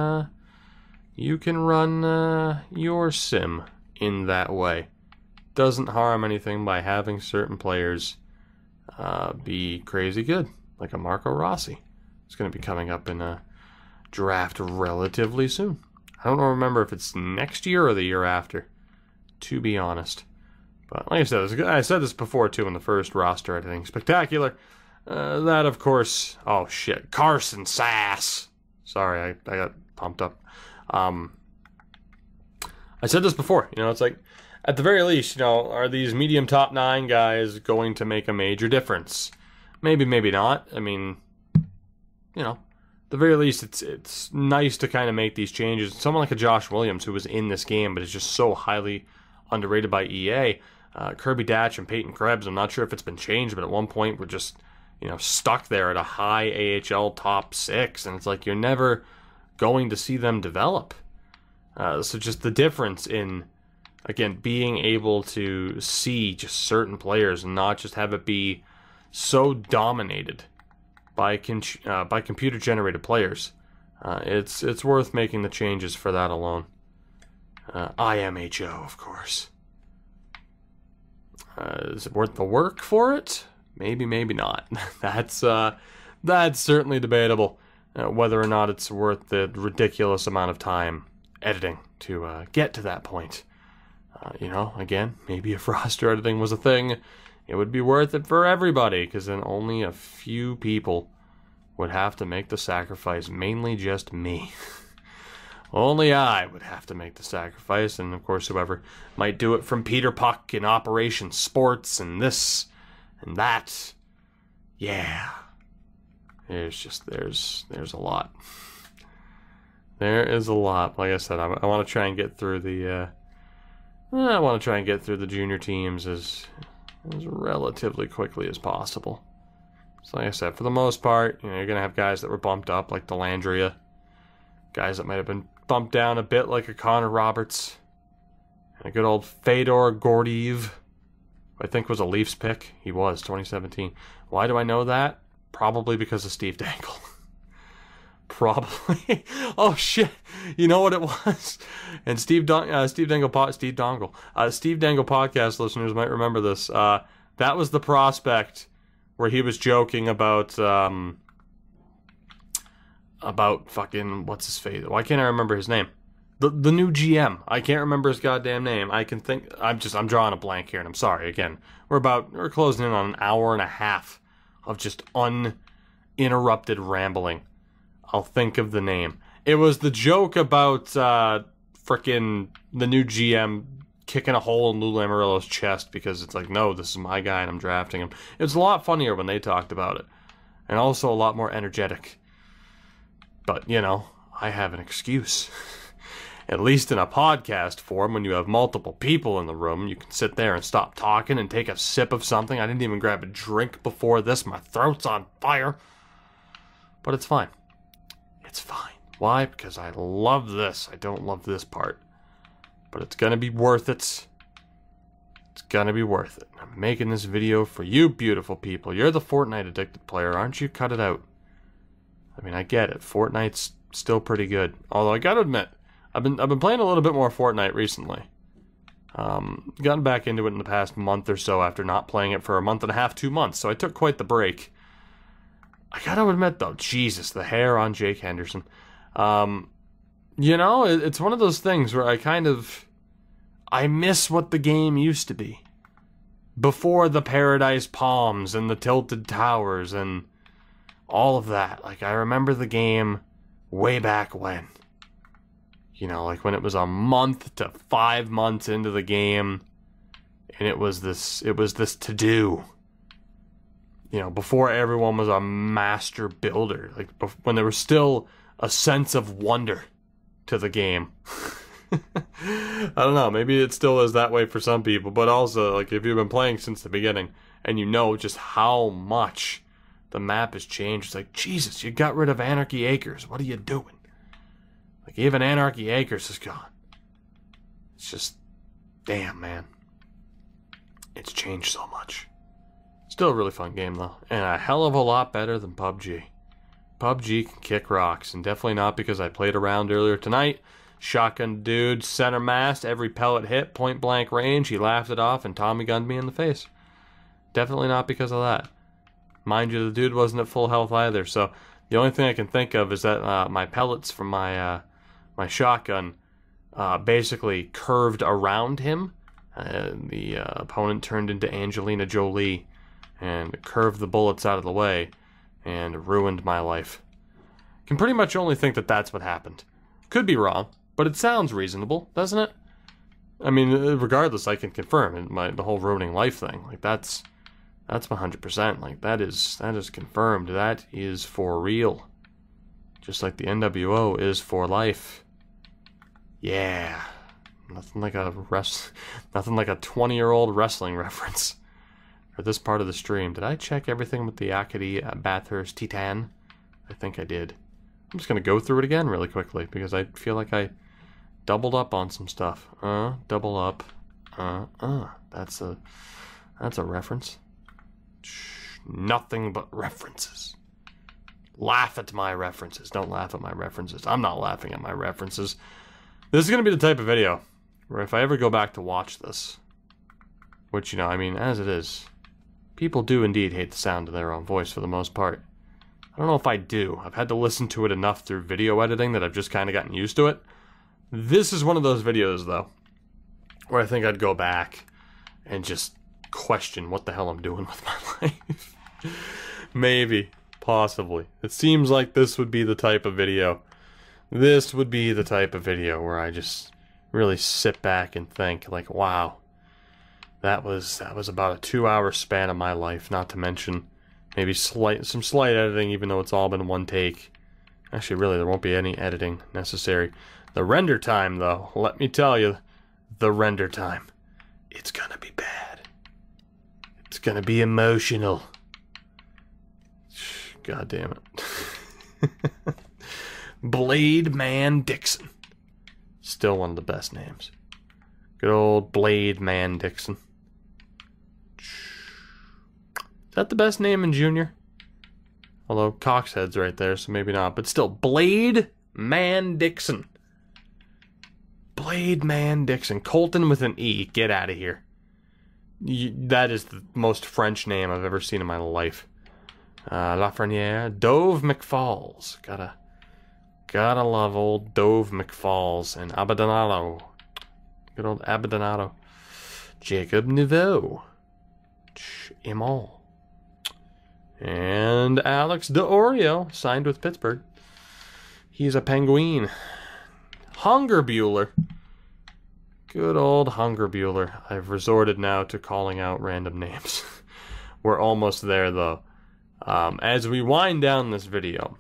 your sim in that way. Doesn't harm anything by having certain players be crazy good, like a Marco Rossi. It's going to be coming up in a draft relatively soon. I don't remember if it's next year or the year after, to be honest. But like I said this before too in the first roster editing spectacular. That of course, oh shit, Carson Sass. Sorry, I got pumped up. I said this before, you know, it's like, at the very least, you know, are these medium top 9 guys going to make a major difference? Maybe, maybe not. I mean, you know, at the very least, it's nice to kind of make these changes. Someone like a Josh Williams, who was in this game, but is just so highly underrated by EA. Kirby Datch and Peyton Krebs, I'm not sure if it's been changed, but at one point we're just, you know, stuck there at a high AHL top 6, and it's like you're never going to see them develop. So just the difference in, again, being able to see just certain players and not just have it be so dominated by computer-generated players. It's worth making the changes for that alone. IMHO, of course. Is it worth the work for it? Maybe, maybe not. That's certainly debatable, whether or not it's worth the ridiculous amount of time editing to get to that point. You know, again, maybe if roster editing was a thing, it would be worth it for everybody, because then only a few people would have to make the sacrifice, mainly just me. Only I would have to make the sacrifice, and of course whoever might do it from Peter Puck and Operation Sports and this and that. Yeah. There's a lot. There is a lot. Like I said, I want to try and get through the junior teams as relatively quickly as possible. So like I said, for the most part, you know, you're going to have guys that were bumped up like Delandria, guys that might have been bumped down a bit like a Connor Roberts, and a good old Fedor Gordiev, who I think was a Leafs pick. He was, 2017. Why do I know that? Probably because of Steve Dangle. Probably. Oh shit! You know what it was? And Steve Dangle podcast listeners might remember this. That was the prospect where he was joking about fucking what's his face? Why can't I remember his name? The new GM. I can't remember his goddamn name. I'm drawing a blank here, and I'm sorry again. We're closing in on an hour and a half of just uninterrupted rambling. I'll think of the name. It was the joke about frickin' the new GM kicking a hole in Lou Lamoriello's chest because it's like, no, this is my guy and I'm drafting him. It was a lot funnier when they talked about it. And also a lot more energetic. But, you know, I have an excuse. At least in a podcast form, when you have multiple people in the room, you can sit there and stop talking and take a sip of something. I didn't even grab a drink before this. My throat's on fire. But it's fine. It's fine. Why? Because I love this. I don't love this part. But it's going to be worth it. It's going to be worth it. I'm making this video for you beautiful people. You're the Fortnite addicted player, aren't you? Cut it out. I mean, I get it. Fortnite's still pretty good. Although I got to admit, I've been playing a little bit more Fortnite recently. Gotten back into it in the past month or so after not playing it for a month and a half, 2 months. So I took quite the break. I gotta admit though, Jesus, the hair on Jake Henderson. You know, it's one of those things where I miss what the game used to be. Before the Paradise Palms and the Tilted Towers and all of that. Like, I remember the game way back when. You know, like when it was a month to 5 months into the game, and it was this to-do. You know, before everyone was a master builder. Like, when there was still a sense of wonder to the game. I don't know, maybe it still is that way for some people, but also, like, if you've been playing since the beginning, and you know just how much the map has changed, it's like, Jesus, you got rid of Anarchy Acres, what are you doing? Like, even Anarchy Acres is gone. It's just, damn, man. It's changed so much. Still a really fun game, though, and a hell of a lot better than PUBG. PUBG can kick rocks, and definitely not because I played around earlier tonight. Shotgun dude, center mast, every pellet hit, point blank range, he laughed it off and Tommy gunned me in the face. Definitely not because of that. Mind you, the dude wasn't at full health either, so the only thing I can think of is that my pellets from my shotgun basically curved around him. The opponent turned into Angelina Jolie and curved the bullets out of the way and ruined my life. Can pretty much only think that that's what happened. Could be wrong, but it sounds reasonable, doesn't it? I mean, regardless, I can confirm the whole ruining life thing. Like, that's 100%. Like, that is confirmed. That is for real. Just like the NWO is for life. Yeah. Nothing like a 20-year-old wrestling reference for this part of the stream. Did I check everything with the Akadi Bathurst Titan? I think I did. I'm just gonna go through it again really quickly because I feel like I doubled up on some stuff. Double up. That's a reference. Nothing but references. Laugh at my references. Don't laugh at my references. I'm not laughing at my references. This is gonna be the type of video where if I ever go back to watch this, which, you know, I mean, as it is, people do indeed hate the sound of their own voice for the most part. I don't know if I do. I've had to listen to it enough through video editing that I've just kind of gotten used to it. This is one of those videos, though, where I think I'd go back and just question what the hell I'm doing with my life. Maybe. Possibly. It seems like this would be the type of video. This would be the type of video where I just really sit back and think, like, wow, that was about a 2-hour span of my life, not to mention maybe some slight editing, even though it's all been one take. Actually, really, there won't be any editing necessary. The render time, though, let me tell you, the render time, it's gonna be bad. It's gonna be emotional. God damn it. Blade Man Dixon. Still one of the best names. Good old Blade Man Dixon. Is that the best name in Junior? Although Coxhead's right there, so maybe not. But still, Blade Man Dixon. Blade Man Dixon. Colton with an E. Get out of here. That is the most French name I've ever seen in my life. Lafreniere. Dove McFalls. Gotta love old Dove McFalls. And Abadonato. Good old Abadonato. Jacob Nouveau. Imol. And Alex DeOrio, signed with Pittsburgh. He's a Penguin. Hungerbuehler. Good old Hungerbuehler. I've resorted now to calling out random names. We're almost there, though. As we wind down this video,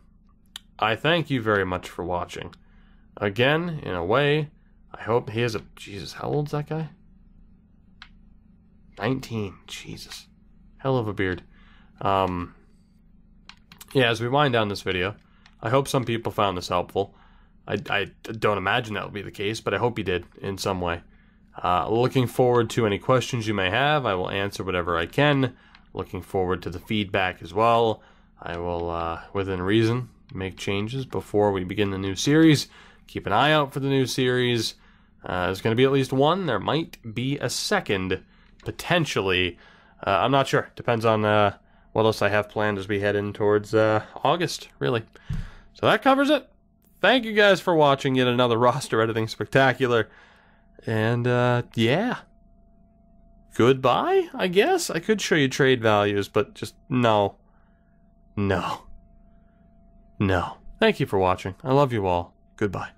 I thank you very much for watching. Again, in a way, I hope he has a... Jesus, how old's that guy? 19. Jesus. Hell of a beard. Yeah, as we wind down this video, I hope some people found this helpful. I don't imagine that will be the case, but I hope you did in some way. Looking forward to any questions you may have. I will answer whatever I can. Looking forward to the feedback as well. I will, within reason, make changes before we begin the new series. Keep an eye out for the new series. There's going to be at least one. There might be a second, potentially. I'm not sure. Depends on what else I have planned as we head in towards August, really. So that covers it. Thank you guys for watching yet another roster editing spectacular. And, yeah. Goodbye, I guess? I could show you trade values, but just no. No. No. Thank you for watching. I love you all. Goodbye.